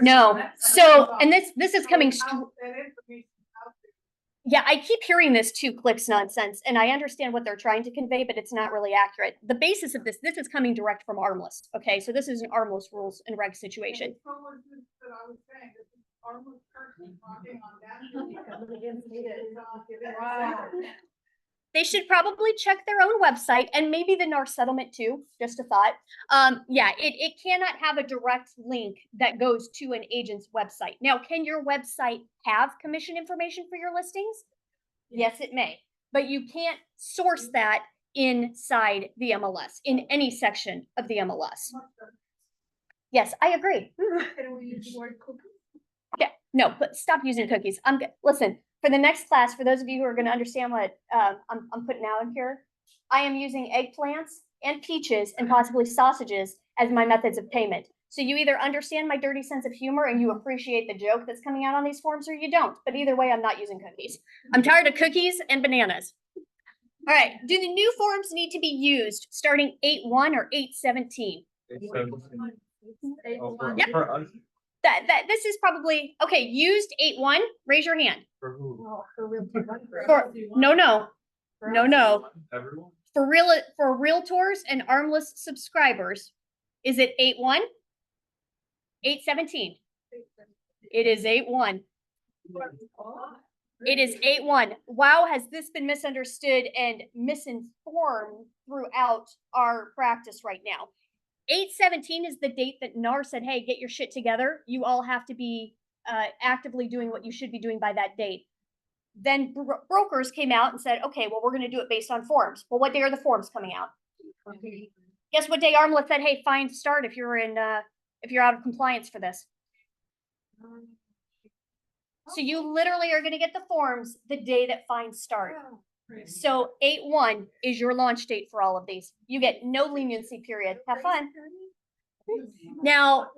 No. So, and this is coming. that information out there. Yeah, I keep hearing this two clicks nonsense, and I understand what they're trying to convey, but it's not really accurate. The basis of this is coming direct from Armless. Okay, so this is an Armless rules and regs situation. So was this that I was saying, this is almost person talking on that. They should probably check their own website and maybe the NAR settlement too, just a thought. Yeah, it cannot have a direct link that goes to an agent's website. Now, can your website have commission information for your listings? Yes, it may, but you can't source that inside the MLS, in any section of the MLS. Yes, I agree. Can we use the word cookie? Yeah, no, but stop using cookies. I'm good. Listen, for the next class, for those of you who are going to understand what I'm putting out in here, I am using eggplants and peaches and possibly sausages as my methods of payment. So you either understand my dirty sense of humor and you appreciate the joke that's coming out on these forms, or you don't. But either way, I'm not using cookies. I'm tired of cookies and bananas. All right. Do the new forms need to be used starting 8/1 or 8/17? Yep. That this is probably okay. Used 8/1. Raise your hand. For who? No. Everyone? For realtors and Armless subscribers, is it 8/1? 8/17. It is 8/1. It is 8/1. Wow, has this been misunderstood and misinformed throughout our practice right now? 8/17 is the date that NAR said, hey, get your shit together. You all have to be actively doing what you should be doing by that date. Then brokers came out and said, okay, well, we're going to do it based on forms. Well, what day are the forms coming out? Guess what day Armless said, hey, fine, start if you're out of compliance for this. So you literally are going to get the forms the day that fines start. So 8/1 is your launch date for all of these. You get no leniency period. Have fun. Now,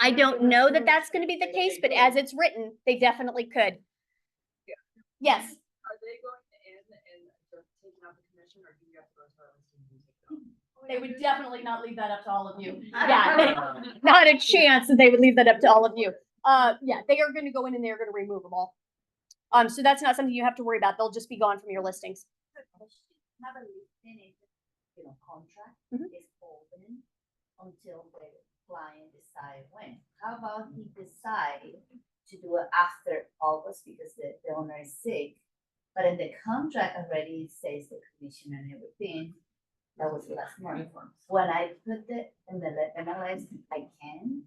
I don't know that that's going to be the case, but as it's written, they definitely could. Yes. Are they going to end and just taking out the commission, or do you have to go to our listing and take it out? They would definitely not leave that up to all of you. Yeah, not a chance that they would leave that up to all of you. Yeah, they are going to go in and they're going to remove them all. So that's not something you have to worry about. They'll just be gone from your listings. Have a listing, contract is open until the client decide when. How about he decide to do it after August because the owner is sick, but in the contract already says the commission and everything. That was last month. When I put it in the MLS, I can.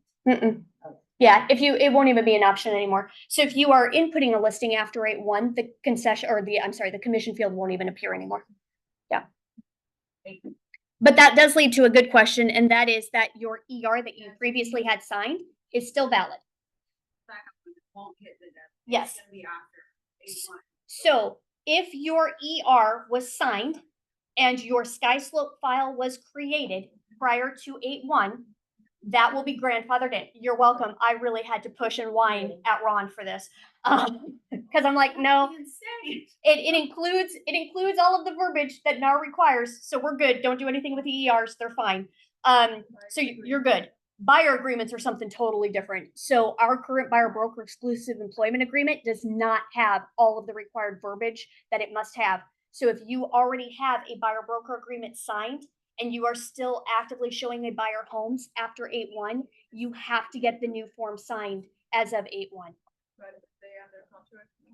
Yeah, it won't even be an option anymore. So if you are inputting a listing after 8-1, the concession, or the commission field won't even appear anymore. Yeah. But that does lead to a good question, and that is that your ER that you previously had signed is still valid. Yes. So if your ER was signed and your sky slope file was created prior to 8-1, that will be grandfathered in. You're welcome. I really had to push and whine at Ron for this. Because I'm like, no, it includes all of the verbiage that NAR requires. So we're good. Don't do anything with the ERs. They're fine. So you're good. Buyer agreements are something totally different. So our current buyer broker exclusive employment agreement does not have all of the required verbiage that it must have. So if you already have a buyer broker agreement signed and you are still actively showing a buyer homes after 8-1, you have to get the new form signed as of 8-1.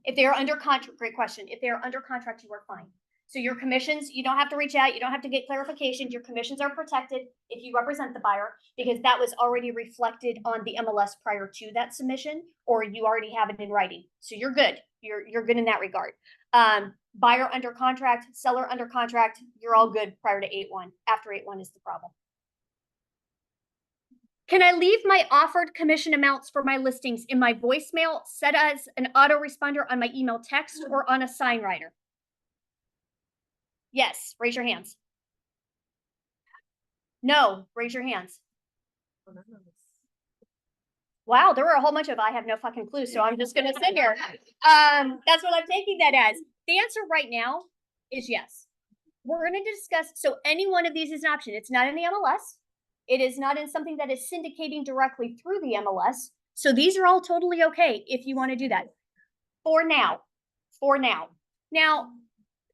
If they are under contract, great question. If they are under contract, you are fine. So your commissions, you don't have to reach out. You don't have to get clarification. Your commissions are protected if you represent the buyer, because that was already reflected on the MLS prior to that submission, or you already have it in writing. So you're good. You're good in that regard. Buyer under contract, seller under contract, you're all good prior to 8-1. After 8-1 is the problem. Can I leave my offered commission amounts for my listings in my voicemail set as an autoresponder on my email text or on a sign writer? Yes, raise your hands. No, raise your hands. Wow, there were a whole bunch of I have no fucking clue, so I'm just gonna sit here. That's what I'm taking that as. The answer right now is yes. We're gonna discuss, so any one of these is an option. It's not in the MLS. It is not in something that is syndicating directly through the MLS. So these are all totally okay if you want to do that. For now. Now,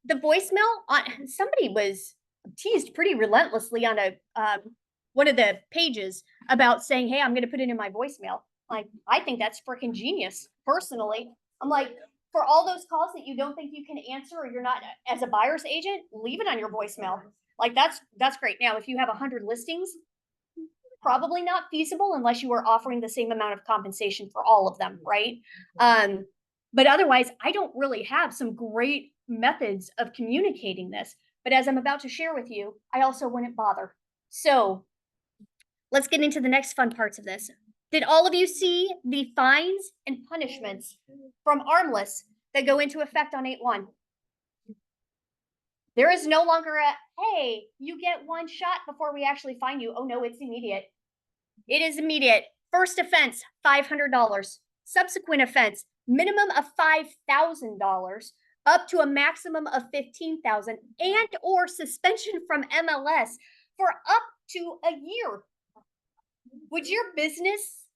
the voicemail on somebody was teased pretty relentlessly on a one of the pages about saying, hey, I'm going to put it in my voicemail. Like, I think that's freaking genius. Personally, I'm like, for all those calls that you don't think you can answer or you're not as a buyer's agent, leave it on your voicemail. Like that's great. Now, if you have 100 listings, probably not feasible unless you are offering the same amount of compensation for all of them, right? But otherwise, I don't really have some great methods of communicating this. But as I'm about to share with you, I also wouldn't bother. So let's get into the next fun parts of this. Did all of you see the fines and punishments from Armless that go into effect on 8-1? There is no longer a, hey, you get one shot before we actually fine you. Oh no, it's immediate. It is immediate. First offense, $500. Subsequent offense, minimum of $5,000 up to a maximum of $15,000 and or suspension from MLS for up to a year. Would your business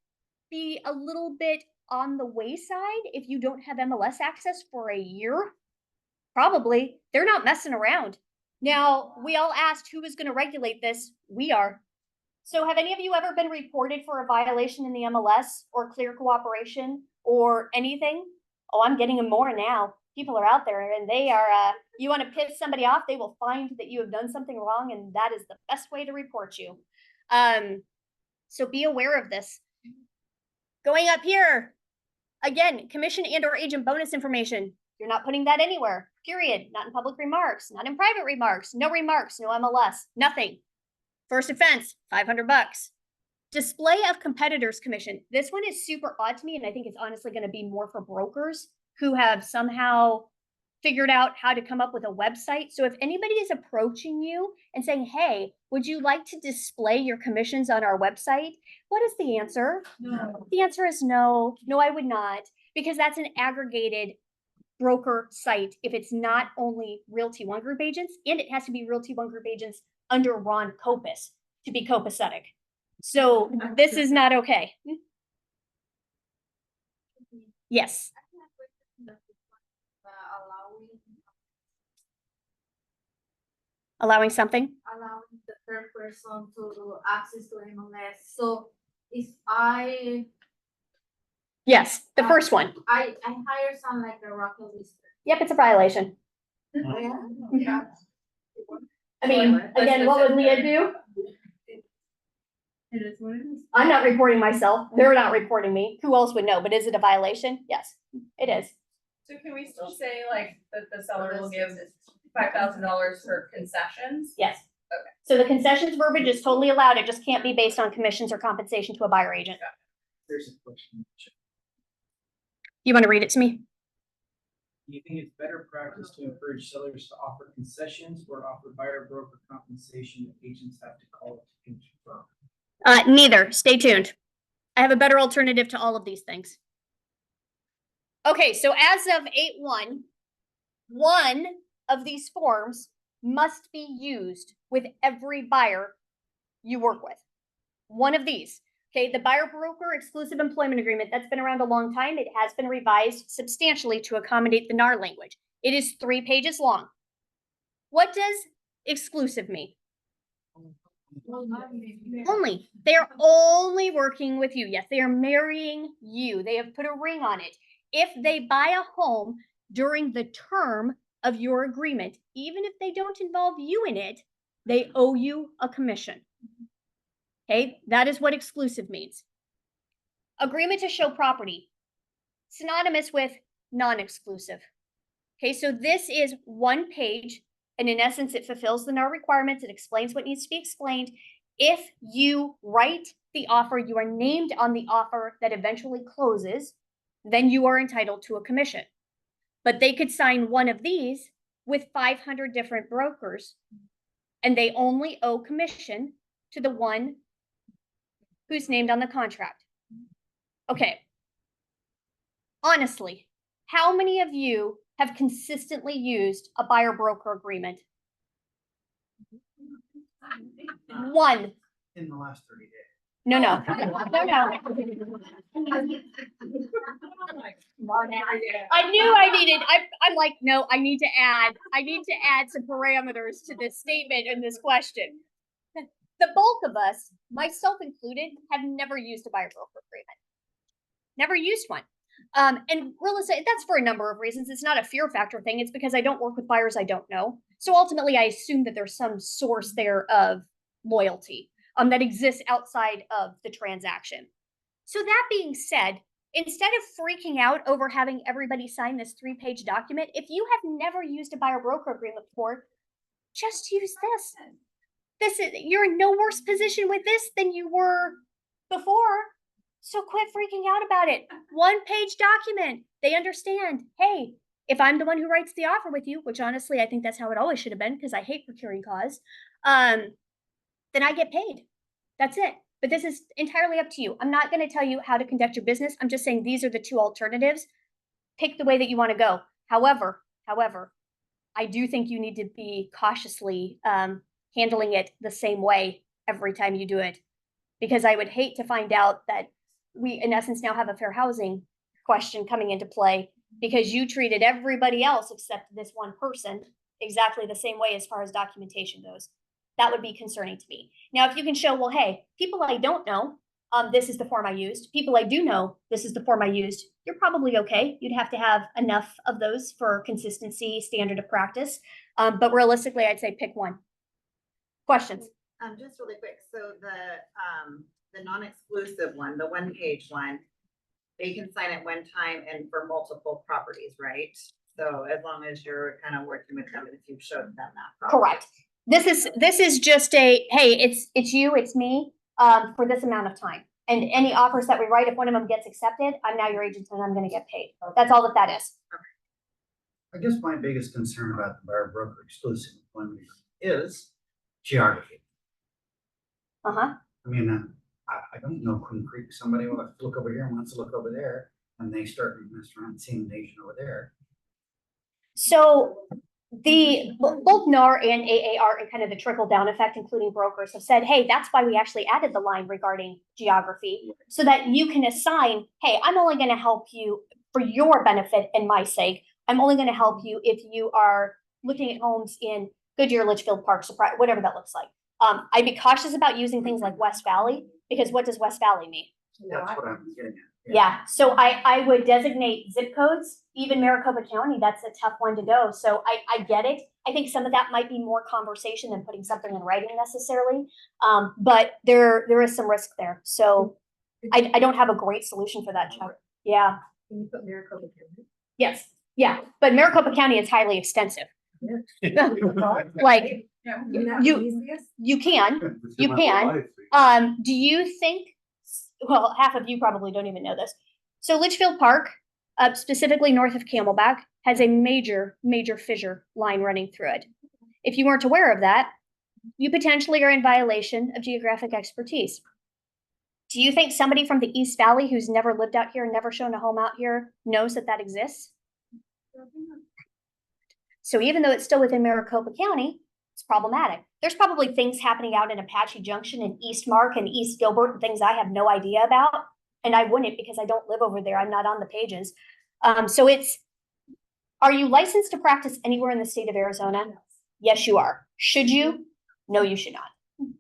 be a little bit on the wayside if you don't have MLS access for a year? Probably. They're not messing around. Now, we all asked who was going to regulate this. We are. So have any of you ever been reported for a violation in the MLS or clear cooperation or anything? Oh, I'm getting them more now. People are out there and they are, you want to piss somebody off, they will find that you have done something wrong, and that is the best way to report you. So be aware of this. Going up here, again, commission and or agent bonus information. You're not putting that anywhere, period. Not in public remarks, not in private remarks, no MLS, nothing. First offense, $500. Display of competitors commission. This one is super odd to me, and I think it's honestly going to be more for brokers who have somehow figured out how to come up with a website. So if anybody is approaching you and saying, hey, would you like to display your commissions on our website? What is the answer? No. The answer is no. No, I would not, because that's an aggregated broker site if it's not only Realty One Group agents, and it has to be Realty One Group agents under Ron Copus to be copacetic. So this is not okay. Yes. Allowing something? Allowing the third person to access to MLS. So if I Yes, the first one. I hire someone like a rocket lister. Yep, it's a violation. Yeah. I mean, again, what would Leah do? It is what it is. I'm not reporting myself. They're not reporting me. Who else would know? But is it a violation? Yes, it is. So can we still say like that the seller will give $5,000 for concessions? Yes. Okay. So the concessions verbiage is totally allowed. It just can't be based on commissions or compensation to a buyer agent. There's a question. You want to read it to me? Do you think it's better practice to encourage sellers to offer concessions or offer buyer broker compensation that agents have to call to confirm? Neither. Stay tuned. I have a better alternative to all of these things. Okay, so as of 8/1, one of these forms must be used with every buyer you work with. One of these. Okay, the buyer broker exclusive employment agreement, that's been around a long time. It has been revised substantially to accommodate the NAR language. It is 3 pages long. What does exclusive mean? Only. They are only working with you. Yes, they are marrying you. They have put a ring on it. If they buy a home during the term of your agreement, even if they don't involve you in it, they owe you a commission. Okay, that is what exclusive means. Agreement to show property, synonymous with non-exclusive. Okay, so this is 1 page, and in essence, it fulfills the NAR requirements. It explains what needs to be explained. If you write the offer, you are named on the offer that eventually closes, then you are entitled to a commission. But they could sign one of these with 500 different brokers, and they only owe commission to the one who's named on the contract. Okay. Honestly, how many of you have consistently used a buyer broker agreement? One. In the last 30 days. No. I knew I needed, I'm like, no, I need to add some parameters to this statement and this question. The bulk of us, myself included, have never used a buyer broker agreement. Never used one. And realistically, that's for a number of reasons. It's not a fear factor thing. It's because I don't work with buyers I don't know. So ultimately, I assume that there's some source there of loyalty that exists outside of the transaction. So that being said, instead of freaking out over having everybody sign this 3-page document, if you have never used a buyer broker agreement before, just use this. You're in no worse position with this than you were before. So quit freaking out about it. 1-page document. They understand, hey, if I'm the one who writes the offer with you, which honestly, I think that's how it always should have been because I hate procuring cause, then I get paid. That's it. But this is entirely up to you. I'm not going to tell you how to conduct your business. I'm just saying these are the 2 alternatives. Pick the way that you want to go. However, I do think you need to be cautiously handling it the same way every time you do it. Because I would hate to find out that we, in essence, now have a fair housing question coming into play because you treated everybody else except this one person exactly the same way as far as documentation goes. That would be concerning to me. Now, if you can show, well, hey, people I don't know, this is the form I used. People I do know, this is the form I used. You're probably okay. You'd have to have enough of those for consistency, standard of practice. But realistically, I'd say pick one. Questions? Just really quick. So the non-exclusive one, the 1-page one, they can sign it one time and for multiple properties, right? So as long as you're kind of working with them, if you've showed them that property. Correct. This is just a, hey, it's you, it's me, for this amount of time. And any offers that we write, if one of them gets accepted, I'm now your agent and I'm going to get paid. That's all that is. I guess my biggest concern about the buyer broker exclusive employment is geography. Uh-huh. I mean, I don't know Queen Creek. Somebody wants to look over here and wants to look over there, and they start messing around seeing the nation over there. So both NAR and AAR and kind of the trickle down effect, including brokers, have said, hey, that's why we actually added the line regarding geography so that you can assign, hey, I'm only going to help you for your benefit and my sake. I'm only going to help you if you are looking at homes in Goodyear, Litchfield Park, whatever that looks like. I'd be cautious about using things like West Valley because what does West Valley mean? That's what I'm getting at. Yeah, so I would designate zip codes, even Maricopa County, that's a tough one to go. So I get it. I think some of that might be more conversation than putting something in writing necessarily. But there is some risk there. So I don't have a great solution for that, Chuck. Yeah, Can you put Maricopa County? yes, yeah, but Maricopa County is highly extensive. Like, Isn't that the you, easiest? you can, do you think, well, half of you probably don't even know this. So Litchfield Park, specifically north of Camelback, has a major fissure line running through it. If you weren't aware of that, you potentially are in violation of geographic expertise. Do you think somebody from the East Valley who's never lived out here, never shown a home out here, knows that that exists? So even though it's still within Maricopa County, it's problematic. There's probably things happening out in Apache Junction and East Mark and East Gilbert and things I have no idea about. And I wouldn't because I don't live over there. I'm not on the pages. So are you licensed to practice anywhere in the state of Arizona? Yes, you are. Should you? No, you should not.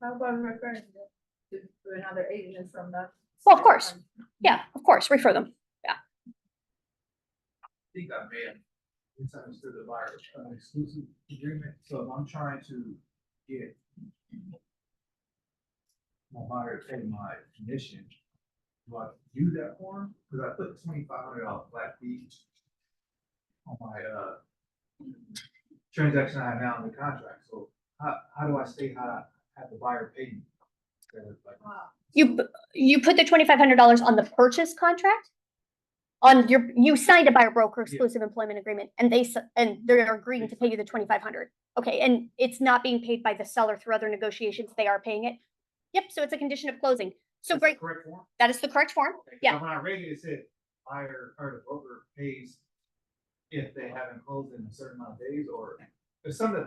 How about referring to another agent from the? Well, of course. Yeah, of course. Refer them. Yeah. I think I may have misunderstood the buyer, exclusive agreement, so if I'm trying to get my buyer to pay my commission, do I do that form? Cause I put $2,500 flat fee on my, transaction I have now in the contract, so how do I state how I have the buyer pay me? You put the $2,500 on the purchase contract? On you signed a buyer broker exclusive employment agreement and they're agreeing to pay you the 2,500. Okay, and it's not being paid by the seller through other negotiations, they are paying it? Yep, so it's a condition of closing. So great, Correct form? that is the correct form, yeah. When I read it, it said buyer or the broker pays if they haven't closed in a certain amount of days, or there's something.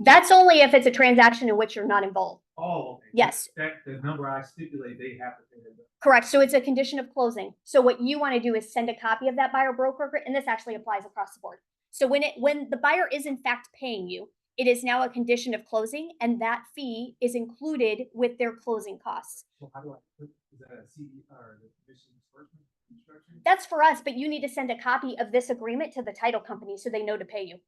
That's only if it's a transaction in which you're not involved. Oh, okay. Yes. That, the number I stipulate, they have to pay that. Correct, so it's a condition of closing. So what you want to do is send a copy of that buyer broker, and this actually applies across the board. So when the buyer is in fact paying you, it is now a condition of closing, and that fee is included with their closing costs. So how do I put, is that a CD or the commission disbursement instruction? That's for us, but you need to send a copy of this agreement to the title company so they know to pay you.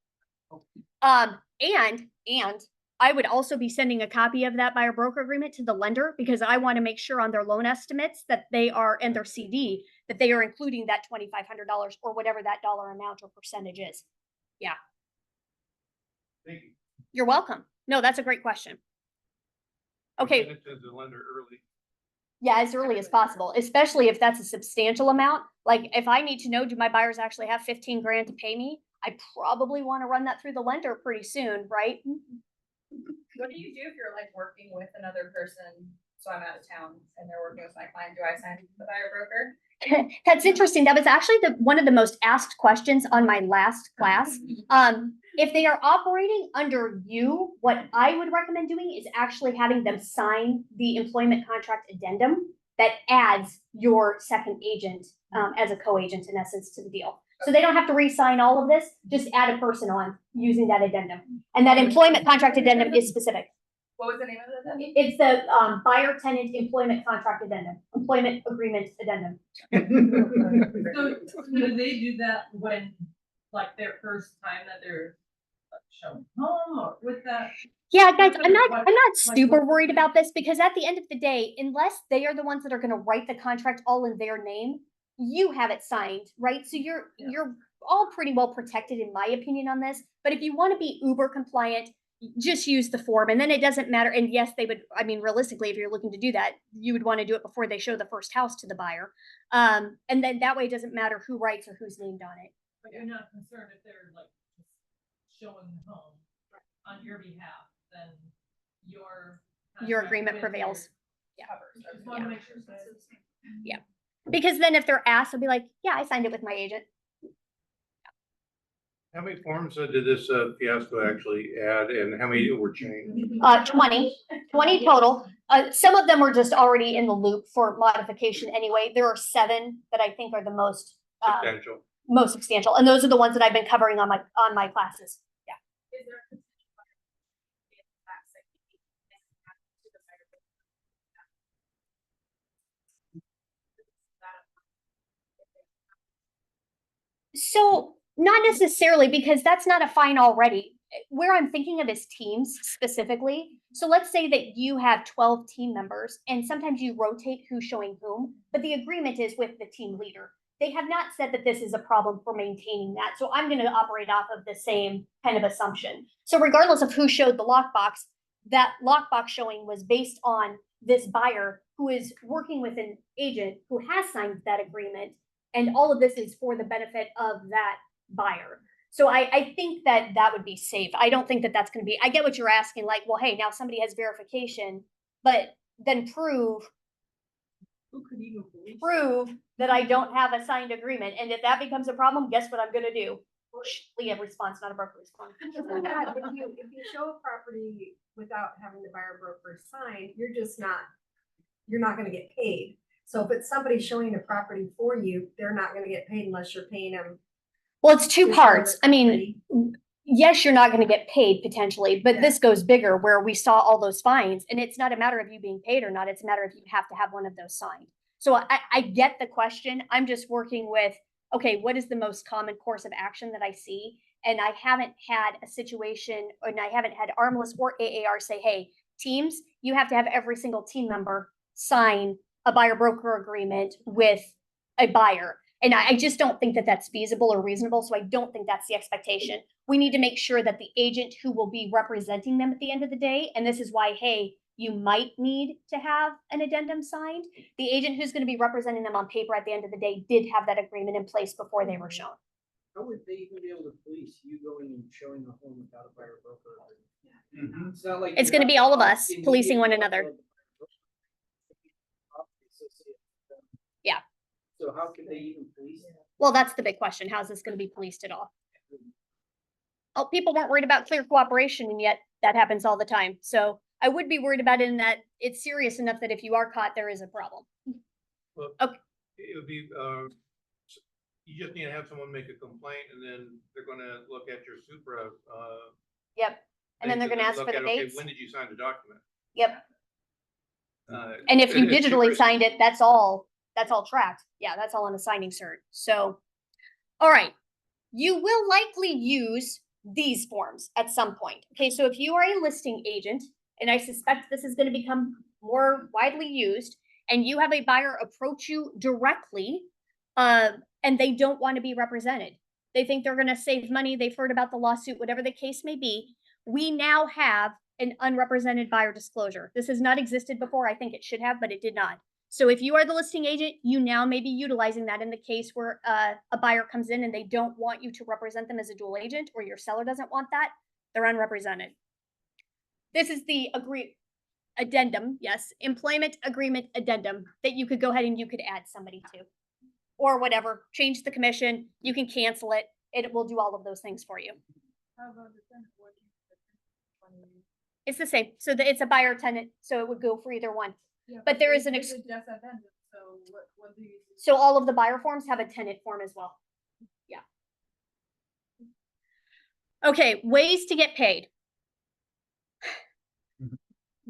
And I would also be sending a copy of that buyer broker agreement to the lender because I want to make sure on their loan estimates that they are, and their CD, that they are including that $2,500 or whatever that dollar amount or percentage is. Yeah. Thank you. You're welcome. No, that's a great question. Okay. Send it to the lender early. Yeah, as early as possible, especially if that's a substantial amount. Like if I need to know, do my buyers actually have 15 grand to pay me? I probably want to run that through the lender pretty soon, right? What do you do if you're like working with another person? So I'm out of town and they're working with my client. Do I sign the buyer broker? That's interesting. That was actually one of the most asked questions on my last class. If they are operating under you, what I would recommend doing is actually having them sign the employment contract addendum that adds your second agent as a co-agent in essence to the deal. So they don't have to re-sign all of this, just add a person on using that addendum. And that employment contract addendum is specific. What was the name of it? It's the buyer tenant employment contract addendum, employment agreement addendum. So do they do that when, like, their first time that they're showing home or with that? Yeah, guys, I'm not super worried about this because at the end of the day, unless they are the ones that are going to write the contract all in their name, you have it signed, right? So you're all pretty well protected in my opinion on this. But if you want to be uber compliant, just use the form and then it doesn't matter. And yes, they would, I mean, realistically, if you're looking to do that, you would want to do it before they show the first house to the buyer. And then that way it doesn't matter who writes or who's named on it. But you're not concerned if they're like just showing the home on your behalf, then your agreement prevails. Yeah. I just want to make sure. Yeah. Because then if they're asked, they'll be like, yeah, I signed it with my agent. How many forms did this fiasco actually add and how many were changed? 20 total. Some of them were just already in the loop for modification anyway. There are 7 that I think are the most substantial. And those are the ones that I've been covering on my classes. Yeah. Is there a potential buyer in the back section to the buyer? So not necessarily, because that's not a fine already. Where I'm thinking of is teams specifically. So let's say that you have 12 team members and sometimes you rotate who's showing whom, but the agreement is with the team leader. They have not said that this is a problem for maintaining that. So I'm going to operate off of the same kind of assumption. So regardless of who showed the lockbox, that lockbox showing was based on this buyer who is working with an agent who has signed that agreement. And all of this is for the benefit of that buyer. So I think that that would be safe. I don't think that that's going to be, I get what you're asking, like, well, hey, now somebody has verification, but then prove Who could even believe? that I don't have a signed agreement. And if that becomes a problem, guess what I'm going to do? Leah response, not a broker response. If you show a property without having the buyer broker sign, you're not gonna get paid. So if it's somebody showing a property for you, they're not gonna get paid unless you're paying them. Well, it's two to show parts. the I mean, property. yes, you're not going to get paid potentially, but Yeah. this goes bigger where we saw all those fines and it's not a matter of you being paid or not. It's a matter of you have to have one of those signed. So I get the question. I'm just working with, okay, what is the most common course of action that I see? And I haven't had a situation, and I haven't had Armless or AAR say, hey, teams, you have to have every single team member sign a buyer broker agreement with a buyer. And I just don't think that that's feasible or reasonable. So I don't think that's the expectation. We need to make sure that the agent who will be representing them at the end of the day, and this is why, hey, you might need to have an addendum signed. The agent who's going to be representing them on paper at the end of the day did have that agreement in place before they were shown. How would they even be able to police you going and showing a home without a buyer broker? It's not like. It's you going to have be all of opt us policing one immediately another. off of the property associated with them. Yeah. So how can they even police that? Well, that's the big question. How's this going to be policed at all? Oh, people weren't worried about clear cooperation, and yet that happens all the time. So I would be worried about it in that it's serious enough that if you are caught, there is a problem. Well, Okay. it would be, you just need to have someone make a complaint and then they're gonna look at your Supra, Yep. And then they're going to ask for look the at, okay, dates. when did you sign the document? Yep. Uh, And if you it's digitally super- signed it, that's all tracked. Yeah, that's all in a signing cert. So, all right. You will likely use these forms at some point. Okay, so if you are a listing agent, and I suspect this is going to become more widely used, and you have a buyer approach you directly, and they don't want to be represented. They think they're going to save money. They've heard about the lawsuit, whatever the case may be. We now have an unrepresented buyer disclosure. This has not existed before. I think it should have, but it did not. So if you are the listing agent, you now may be utilizing that in the case where a buyer comes in and they don't want you to represent them as a dual agent, or your seller doesn't want that, they're unrepresented. This is the addendum, yes, employment agreement addendum that you could go ahead and you could add somebody to. Or whatever, change the commission, you can cancel it, it will do all of those things for you. How about the tenant? What do you- It's the same, so it's a buyer tenant, so it would go for either one. Yeah, But there they- is an they ex- did just addendum, so what do you? So all of the buyer forms have a tenant form as well. Yeah. Okay, ways to get paid.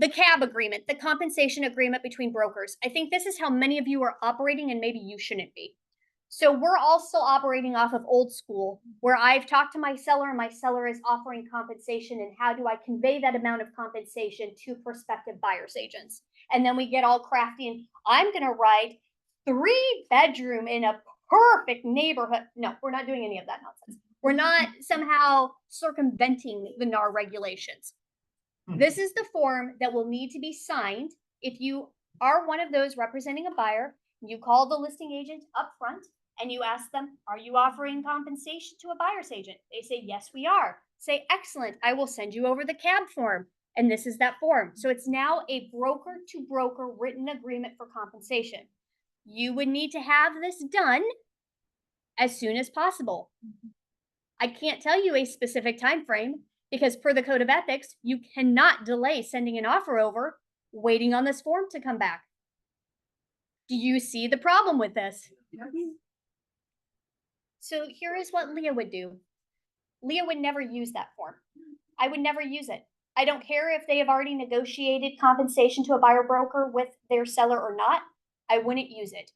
The CAB agreement, the compensation agreement between brokers. I think this is how many of you are operating, and maybe you shouldn't be. So we're also operating off of old school, where I've talked to my seller and my seller is offering compensation, and how do I convey that amount of compensation to prospective buyers agents? And then we get all crafty and I'm going to write 3-bedroom in a perfect neighborhood. No, we're not doing any of that nonsense. We're not somehow circumventing the NAR regulations. This is the form that will need to be signed. If you are one of those representing a buyer, you call the listing agent up front and you ask them, are you offering compensation to a buyer's agent? They say, yes, we are. Say, excellent, I will send you over the CAB form. And this is that form. So it's now a broker to broker written agreement for compensation. You would need to have this done as soon as possible. I can't tell you a specific time frame because per the code of ethics, you cannot delay sending an offer over waiting on this form to come back. Do you see the problem with this? So here is what Leah would do. Leah would never use that form. I would never use it. I don't care if they have already negotiated compensation to a buyer broker with their seller or not. I wouldn't use it.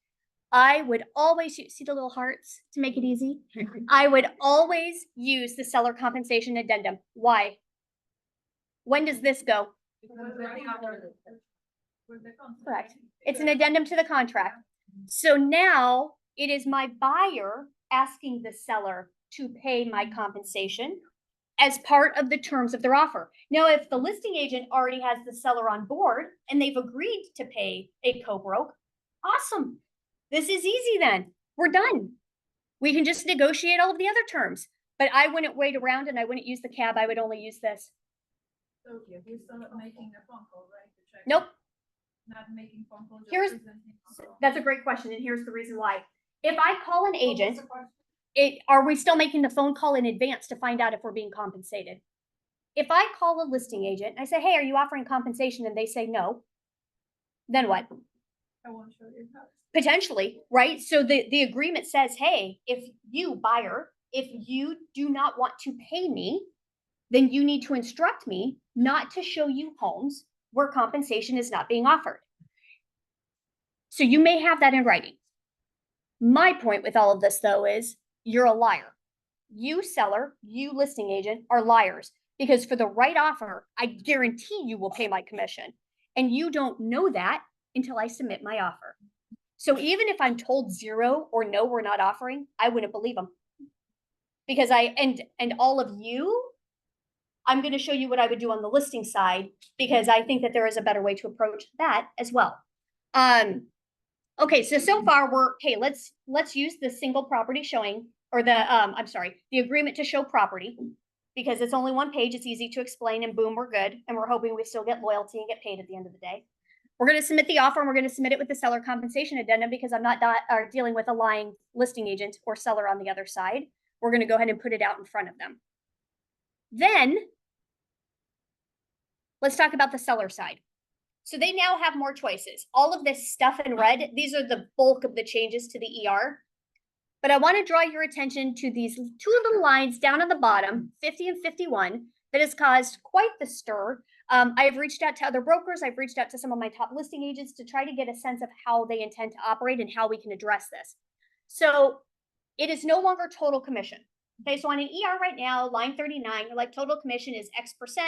I would always see the little hearts to make it easy. I would always use the seller compensation addendum. Why? When does this go? Correct. It's an addendum to the contract. So now it is my buyer asking the seller to pay my compensation as part of the terms of their offer. Now, if the listing agent already has the seller on board and they've agreed to pay a co-broke, awesome. This is easy then. We're done. We can just negotiate all of the other terms. But I wouldn't wait around and I wouldn't use the cab. I would only use this. So you're still not making a phone call, right? to check? Nope. Not making phone calls. just Here's- presenting phone calls. That's a great question. And here's the reason why. If I call an What was agent, the question? are we still making the phone call in advance to find out if we're being compensated? If I call a listing agent and I say, hey, are you offering compensation? And they say no, then what? I won't show you how. Potentially, right? So the agreement says, hey, if you buyer, if you do not want to pay me, then you need to instruct me not to show you homes where compensation is not being offered. So you may have that in writing. My point with all of this though is you're a liar. You seller, you listing agent are liars because for the right offer, I guarantee you will pay my commission. And you don't know that until I submit my offer. So even if I'm told 0 or no, we're not offering, I wouldn't believe them. Because and all of you, I'm going to show you what I would do on the listing side because I think that there is a better way to approach that as well. Okay, so far hey, let's use the single property showing or the agreement to show property because it's only one page. It's easy to explain and boom, we're good. And we're hoping we still get loyalty and get paid at the end of the day. We're going to submit the offer and we're going to submit it with the seller compensation addendum because I'm not dealing with a lying listing agent or seller on the other side. We're going to go ahead and put it out in front of them. Then let's talk about the seller side. So they now have more choices. All of this stuff in red, these are the bulk of the changes to the ER. But I want to draw your attention to these 2 little lines down on the bottom, 50 and 51, that has caused quite the stir. I've reached out to other brokers. I've reached out to some of my top listing agents to try to get a sense of how they intend to operate and how we can address this. So it is no longer total commission. Okay, so on an ER right now, line 39, you're like total commission is X%.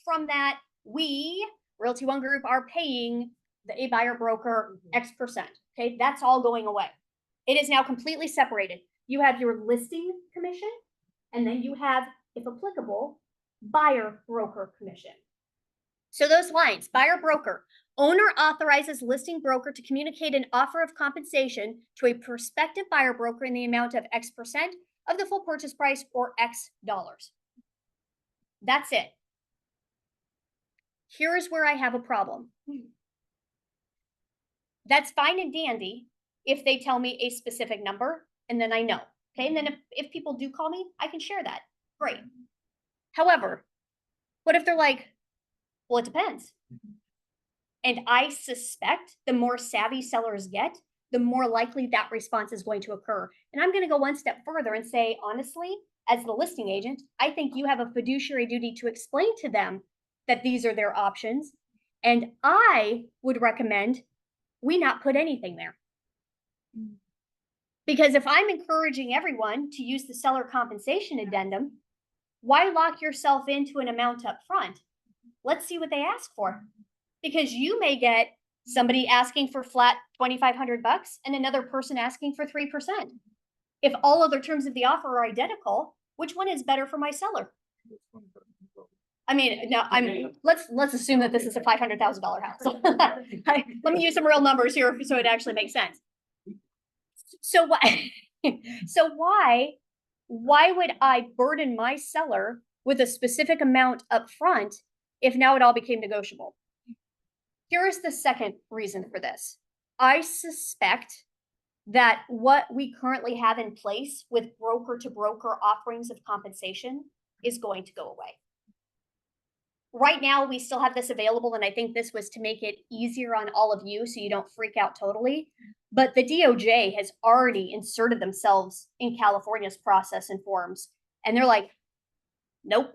From that, we, Realty One Group, are paying a buyer broker X%. Okay, that's all going away. It is now completely separated. You have your listing commission, and then you have, if applicable, buyer broker commission. So those lines, buyer broker, owner authorizes listing broker to communicate an offer of compensation to a prospective buyer broker in the amount of X% of the full purchase price or X dollars. That's it. Here's where I have a problem. That's fine and dandy if they tell me a specific number and then I know. Okay, and then if people do call me, I can share that. Great. However, what if they're like, well, it depends. And I suspect the more savvy sellers get, the more likely that response is going to occur. And I'm going to go one step further and say, honestly, as the listing agent, I think you have a fiduciary duty to explain to them that these are their options. And I would recommend we not put anything there. Because if I'm encouraging everyone to use the seller compensation addendum, why lock yourself into an amount up front? Let's see what they ask for. Because you may get somebody asking for flat $2,500 and another person asking for 3%. If all other terms of the offer are identical, which one is better for my seller? I mean, no, let's assume that this is a $500,000 house. Let me use some real numbers here so it actually makes sense. So why would I burden my seller with a specific amount up front if now it all became negotiable? Here is the second reason for this. I suspect that what we currently have in place with broker to broker offerings of compensation is going to go away. Right now, we still have this available, and I think this was to make it easier on all of you so you don't freak out totally. But the DOJ has already inserted themselves in California's process and forms, and they're like, nope,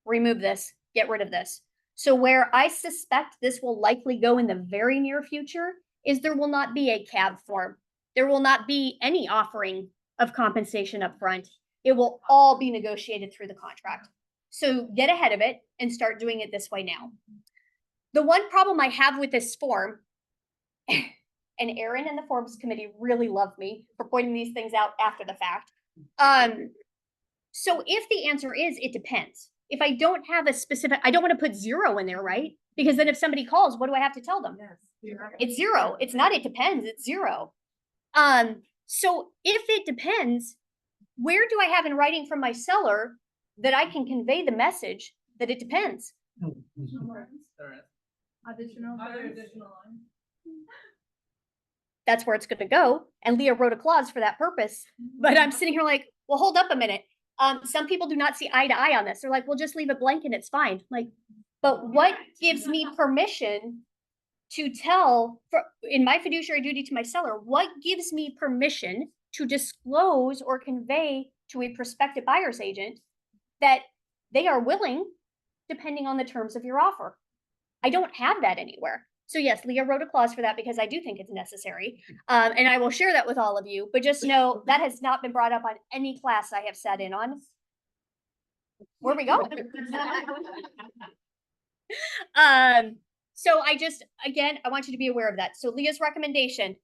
remove this, get rid of this. So where I suspect this will likely go in the very near future is there will not be a CAB form. there will not be any offering of compensation up front. It will all be negotiated through the contract. So get ahead of it and start doing it this way now. The one problem I have with this form, and Aaron and the Forms Committee really love me for pointing these things out after the fact. So if the answer is, it depends. If I don't have a specific, I don't want to put 0 in there, right? Because then if somebody calls, what do I have to tell them? It's 0. It's not, it depends, it's 0. So if it depends, where do I have in writing from my seller that I can convey the message that it depends? Additional lines. That's where it's going to go. And Leah wrote a clause for that purpose. But I'm sitting here like, well, hold up a minute. Some people do not see eye to eye on this. They're like, well, just leave it blank and it's fine. Like, but what gives me permission to tell, in my fiduciary duty to my seller, what gives me permission to disclose or convey to a prospective buyer's agent that they are willing, depending on the terms of your offer? I don't have that anywhere. So yes, Leah wrote a clause for that because I do think it's necessary. And I will share that with all of you, but just know that has not been brought up on any class I have sat in on. Where we going? So again, I want you to be aware of that. So Leah's recommendation,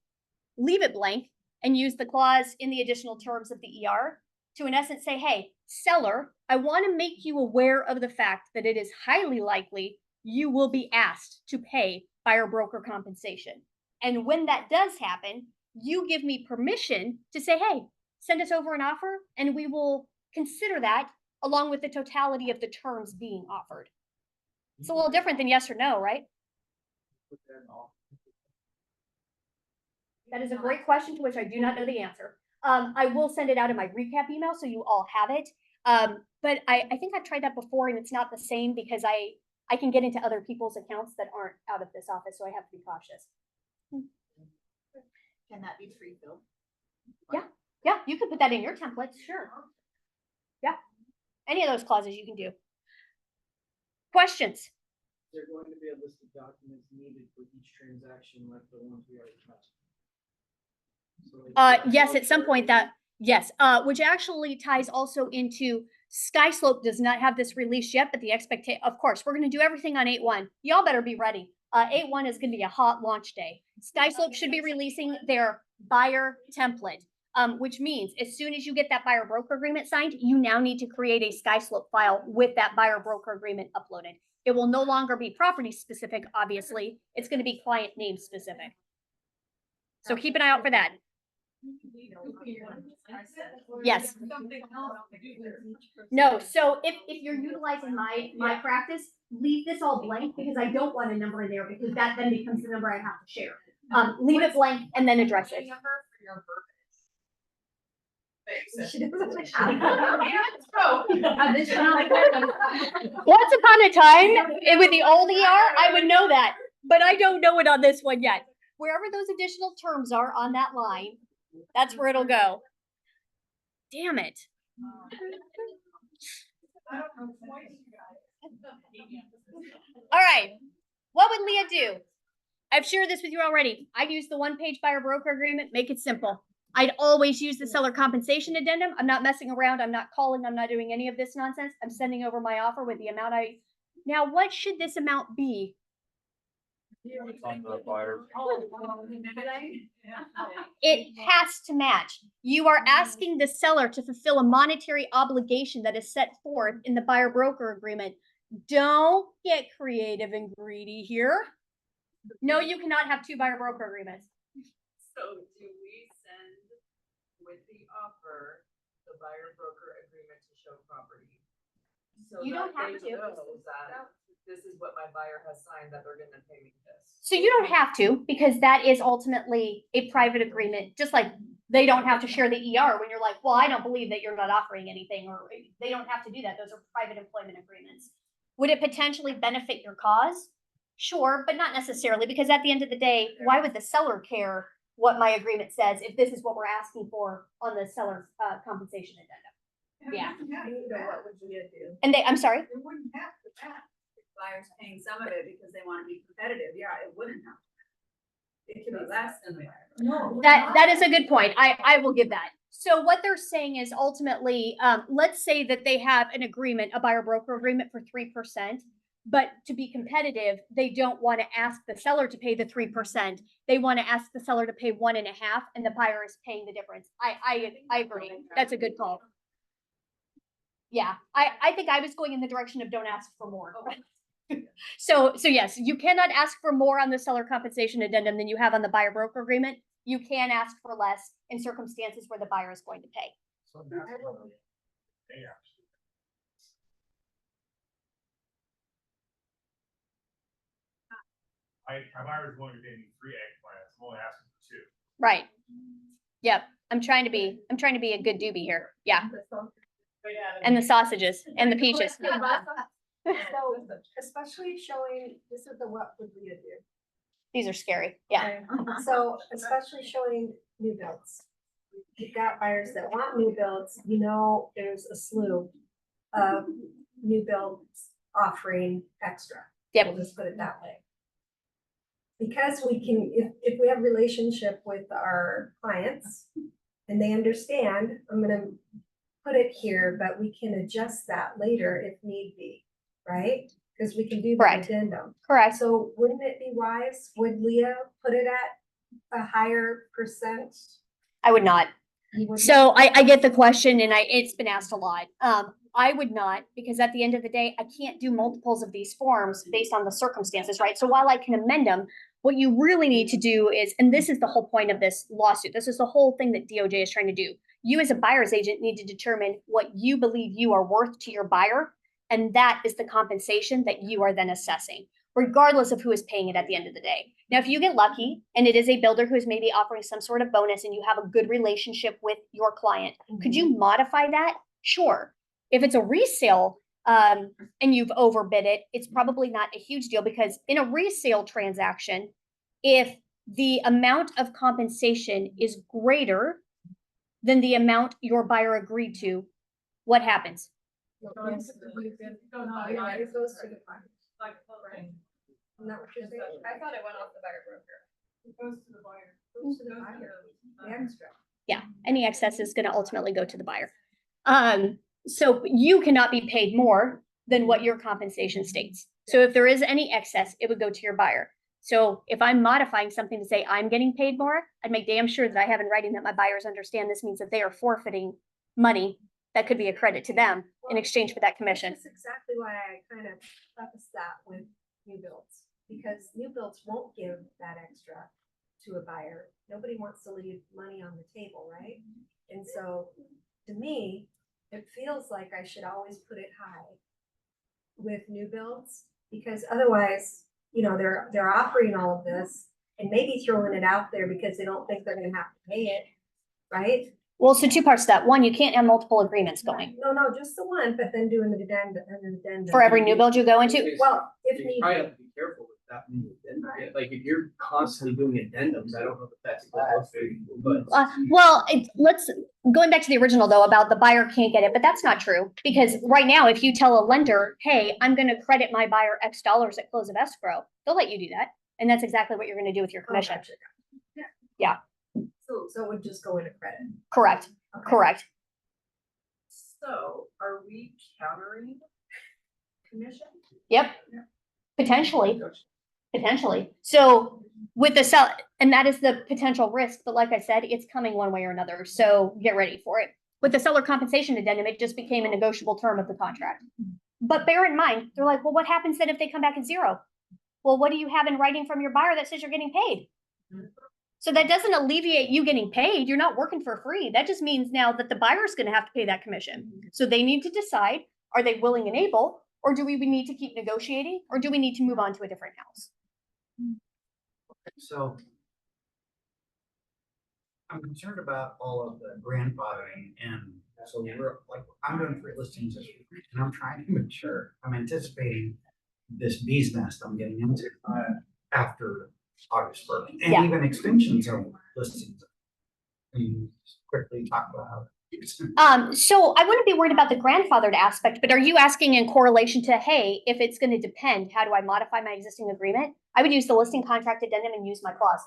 leave it blank and use the clause in the additional terms of the ER to, in essence, say, hey, seller, I want to make you aware of the fact that it is highly likely you will be asked to pay buyer broker compensation. And when that does happen, you give me permission to say, hey, send us over an offer and we will consider that along with the totality of the terms being offered. It's a little different than yes or no, right? That is a great question to which I do not know the answer. I will send it out in my recap email so you all have it. But I think I've tried that before and it's not the same because I can get into other people's accounts that aren't out of this office, so I have to be cautious. Can that be pre-filled? Yeah, you could put that in your templates, sure. Yeah, any of those clauses you can do. Questions? Is there going to be a list of documents needed for each transaction like the ones we already touched? Yes, at some point yes, which actually ties also into Skyslope does not have this released yet, but the expectation, of course, we're going to do everything on 8/1. Y'all better be ready. 8/1 is going to be a hot launch day. Skyslope should be releasing their buyer template, which means as soon as you get that buyer broker agreement signed, you now need to create a Skyslope file with that buyer broker agreement uploaded. It will no longer be property specific, obviously. It's going to be client name specific. So keep an eye out for that. Yes. No, so if you're utilizing my practice, leave this all blank because I don't want a number in there because that then becomes the number I have to share. Leave it blank and then address it. Once upon a time, with the old ER, I would know that, but I don't know it on this one yet. Wherever those additional terms are on that line, that's where it'll go. Damn it. All right. What would Leah do? I've shared this with you already. I'd use the one-page buyer broker agreement, make it simple. I'd always use the seller compensation addendum. I'm not messing around. I'm not calling. I'm not doing any of this nonsense. I'm sending over my offer with the amount Now, what should this amount be? It has to match. You are asking the seller to fulfill a monetary obligation that is set forth in the buyer broker agreement. Don't get creative and greedy here. No, you cannot have 2 buyer broker agreements. So do we send with the offer, the buyer broker agreement to show property? So You don't have to. That this is what my buyer has signed that they're gonna pay me this. So you don't have to, because that is ultimately a private agreement, just like they don't have to share the ER when you're like, well, I don't believe that you're not offering anything, or they don't have to do that. Those are private employment agreements. Would it potentially benefit your cause? Sure, but not necessarily, because at the end of the day, why would the seller care what my agreement says if this is what we're asking for on the seller compensation addendum? Yeah. What would you do? And I'm sorry? It wouldn't have to match. Buyers paying some of it because they want to be competitive. Yeah, it wouldn't have. It can be less than the. That is a good point. I will give that. So what they're saying is ultimately, let's say that they have an agreement, a buyer broker agreement for 3%. But to be competitive, they don't want to ask the seller to pay the 3%. They want to ask the seller to pay 1.5%, and the buyer is paying the difference. I agree. That's a good call. Yeah, I think I was going in the direction of don't ask for more. So yes, you cannot ask for more on the seller compensation addendum than you have on the buyer broker agreement. You can ask for less in circumstances where the buyer is going to pay. My buyer's going to pay me 3 eggplants, I'm only asking for 2. Right. Yep. I'm trying to be a good doobie here. Yeah. And the sausages and the peaches. So especially showing, this is the what would we do? These are scary. Yeah. Okay. So especially showing new builds. You've got buyers that want new builds, you know, there's a slew of new builds offering extra. Yep. We'll just put it that way. Because we can, if we have relationship with our clients and they understand, I'm gonna put it here, but we can adjust that later if need be, right? Because we can do the Correct. addendum. Correct. So wouldn't it be wise, would Leah put it at a higher percent? I would not. You would- So I get the question and it's been asked a lot. I would not, because at the end of the day, I can't do multiples of these forms based on the circumstances, right? So while I can amend them, what you really need to do is, and this is the whole point of this lawsuit, this is the whole thing that DOJ is trying to do. You as a buyer's agent need to determine what you believe you are worth to your buyer, and that is the compensation that you are then assessing, regardless of who is paying it at the end of the day. Now, if you get lucky and it is a builder who is maybe offering some sort of bonus and you have a good relationship with your client, could you modify that? Sure. If it's a resale and you've overbid it, it's probably not a huge deal, because in a resale transaction, if the amount of compensation is greater than the amount your buyer agreed to, what happens? It goes to the buyer. Like, okay. Isn't that what you're saying? I thought it went off the buyer broker. It goes to the buyer. Goes to the buyer. The extra. Yeah, any excess is going to ultimately go to the buyer. So you cannot be paid more than what your compensation states. So if there is any excess, it would go to your buyer. So if I'm modifying something to say I'm getting paid more, I'd make damn sure that I have in writing that my buyers understand this means that they are forfeiting money that could be a credit to them in exchange for that commission. That's exactly why I kind of prefaced that with new builds, because new builds won't give that extra to a buyer. Nobody wants to leave money on the table, right? And so to me, it feels like I should always put it high with new builds, because otherwise, you know, they're offering all of this and maybe throwing it out there because they don't think they're gonna have to pay it, right? Well, so 2 parts to that. One, you can't have multiple agreements going No, just the one, but then doing an addendum. for every new build you go into. Well, if You need probably be. have to be careful with that. Like, if you're constantly doing addendums, I don't know if that's a good thing, but. Going back to the original though, about the buyer can't get it, but that's not true. Because right now, if you tell a lender, hey, I'm gonna credit my buyer X dollars at close of escrow, they'll let you do that. And that's exactly what you're gonna do with your Oh, commission. gotcha. Yeah. So it would just go into credit. Correct, Okay. correct. So are we countering commission? Yep. Potentially. So with the sell, and that is the potential risk, but like I said, it's coming one way or another, so get ready for it. With the seller compensation addendum, it just became a negotiable term of the contract. But bear in mind, they're like, well, what happens then if they come back at 0? Well, what do you have in writing from your buyer that says you're getting paid? So that doesn't alleviate you getting paid. You're not working for free. That just means now that the buyer is going to have to pay that commission. So they need to decide, are they willing and able, or do we need to keep negotiating, or do we need to move on to a different house? So I'm concerned about all of the grandfathering, and so we're like, I'm doing 3 listings this week, and I'm trying to make sure, I'm anticipating this bee's nest I'm getting into after August 1st, and Yeah. even extensions of listings. Can you just quickly talk about how? So I wouldn't be worried about the grandfathered aspect, but are you asking in correlation to, hey, if it's going to depend, how do I modify my existing agreement? I would use the listing contract addendum and use my clause.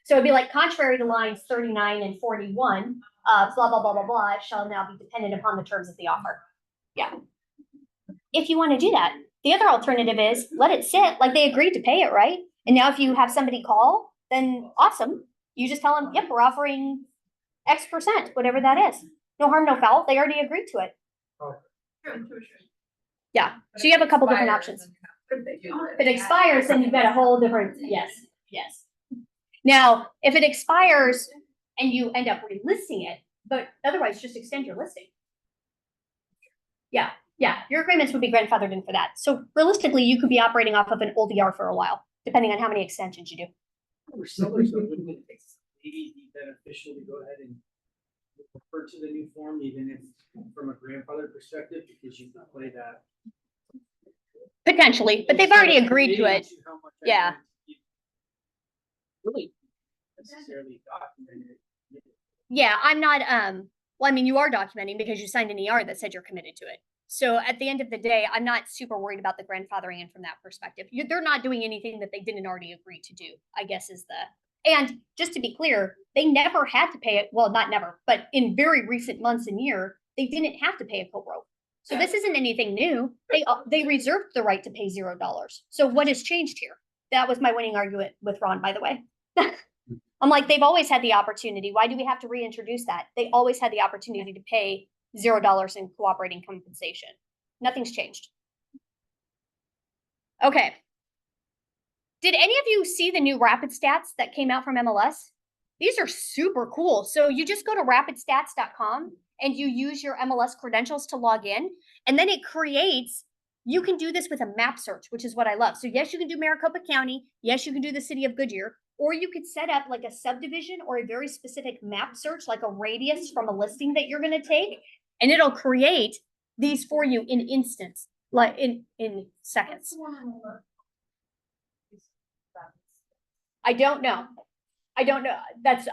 So it'd be like contrary to lines 39 and 41, blah, blah, blah, blah, blah, shall now be dependent upon the terms of the offer. Yeah. If you want to do that, the other alternative is let it sit, like they agreed to pay it, right? And now if you have somebody call, then awesome. You just tell them, yep, we're offering X%, whatever that is. No harm, no foul. They already agreed to it. Yeah, so you have a couple different options. If it expires, then you've got a whole different, yes, yes. Now, if it expires and you end up relisting it, but otherwise just extend your listing. Yeah, yeah, your agreements would be grandfathered in for that. So realistically, you could be operating off of an old ER for a while, depending on how many extensions you do. For sellers, it would be beneficial to go ahead and refer to the new form, even if from a grandfather perspective, because you can play that. Potentially, but they've already agreed to it. How much I Yeah. want to really necessarily documented. Yeah, I'm not, well, I mean, you are documenting because you signed an ER that said you're committed to it. So at the end of the day, I'm not super worried about the grandfathering in from that perspective. They're not doing anything that they didn't already agree to do, I guess is the, and just to be clear, they never had to pay it. Well, not never, but in very recent months and year, they didn't have to pay a co-broke. So this isn't anything new. They reserved the right to pay $0. So what has changed here? That was my winning argument with Ron, by the way. I'm like, they've always had the opportunity. Why do we have to reintroduce that? They always had the opportunity to pay $0 in cooperating compensation. Nothing's changed. Okay. Did any of you see the new rapid stats that came out from MLS? These are super cool. So you just go to rapidstats.com and you use your MLS credentials to log in, and then it creates, you can do this with a map search, which is what I love. So yes, you can do Maricopa County. Yes, you can do the city of Goodyear, or you could set up like a subdivision or a very specific map search, like a radius from a listing that you're going to take, and it'll create these for you in instance, like in seconds. I don't know. I don't know.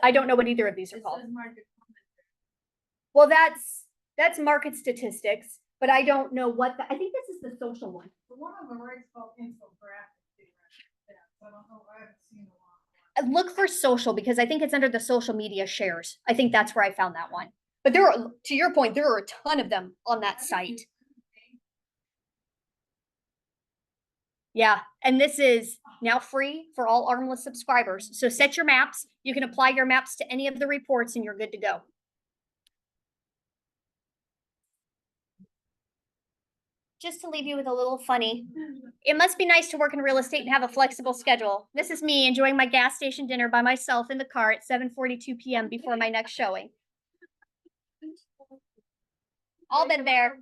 I don't know what either of these are called. Well, that's market statistics, but I don't know what I think this is the social one. The one on the right is called infographic. I don't know, I haven't seen a lot. Look for social because I think it's under the social media shares. I think that's where I found that one. But there are, to your point, there are a ton of them on that site. Yeah, and this is now free for all Armless subscribers. So set your maps. You can apply your maps to any of the reports and you're good to go. Just to leave you with a little funny, it must be nice to work in real estate and have a flexible schedule. This is me enjoying my gas station dinner by myself in the car at 7:42 p.m. before my next showing. All been there.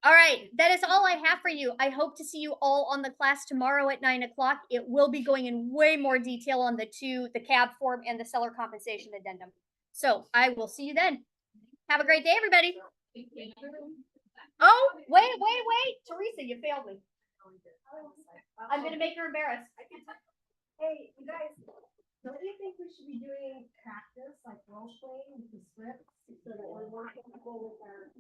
All right, that is all I have for you. I hope to see you all on the class tomorrow at 9 o'clock. It will be going in way more detail on the CAB form and the seller compensation addendum. So I will see you then. Have a great day, everybody. Oh, wait. Teresa, you failed me. I'm going to make her embarrassed. Hey, you guys, don't you think we should be doing practice, like role playing with the scripts, so that we're more comfortable with our